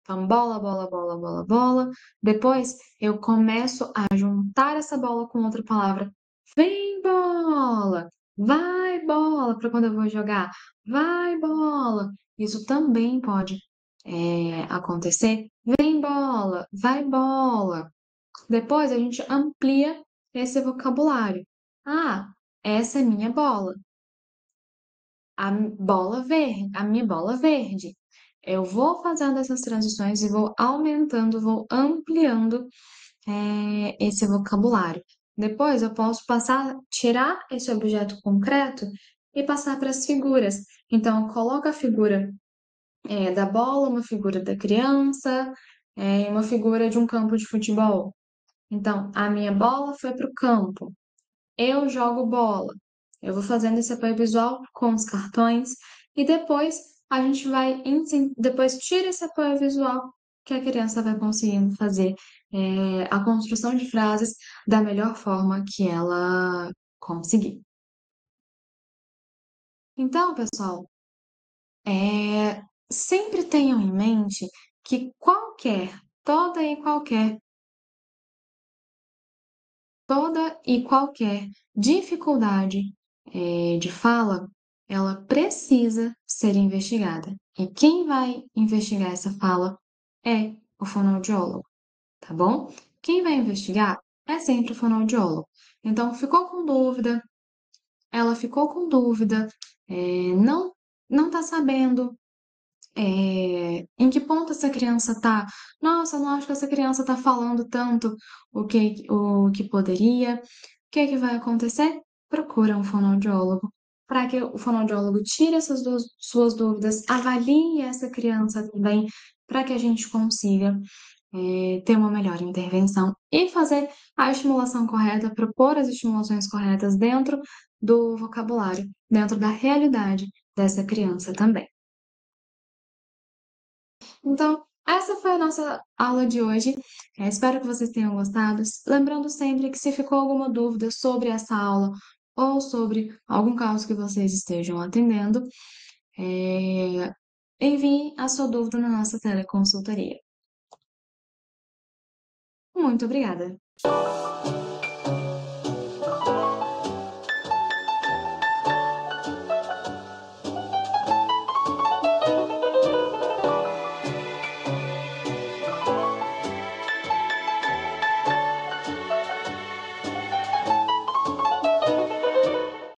Então, bola, bola, bola, bola, bola. Depois, eu começo a juntar essa bola com outra palavra. Vem, bola! Vai, bola! Para quando eu vou jogar. Vai, bola! Isso também pode acontecer. Vem, bola! Vai, bola! Depois, a gente amplia esse vocabulário. Ah, essa é minha bola. A minha bola verde. Eu vou fazendo essas transições e vou aumentando, vou ampliando esse vocabulário. Depois eu posso passar, tirar esse objeto concreto e passar para as figuras. Então, eu coloco a figura da bola, uma figura da criança, e uma figura de um campo de futebol. Então, a minha bola foi para o campo. Eu jogo bola. Eu vou fazendo esse apoio visual com os cartões e depois a gente vai, depois tira esse apoio visual que a criança vai conseguindo fazer a construção de frases da melhor forma que ela conseguir. Então, pessoal, sempre tenham em mente que toda e qualquer dificuldade de fala, ela precisa ser investigada. E quem vai investigar essa fala é o fonoaudiólogo, tá bom? Quem vai investigar é sempre o fonoaudiólogo. Então, ela ficou com dúvida, não está sabendo em que ponto essa criança está. Nossa, não acho que essa criança está falando tanto o que poderia. O que vai acontecer? Procura um fonoaudiólogo para que o fonoaudiólogo tire essas suas dúvidas, avalie essa criança também, para que a gente consiga ter uma melhor intervenção e fazer a estimulação correta, propor as estimulações corretas dentro do vocabulário, dentro da realidade dessa criança também. Então, essa foi a nossa aula de hoje. Espero que vocês tenham gostado. Lembrando sempre que se ficou alguma dúvida sobre essa aula ou sobre algum caso que vocês estejam atendendo, envie a sua dúvida na nossa teleconsultoria. Muito obrigada!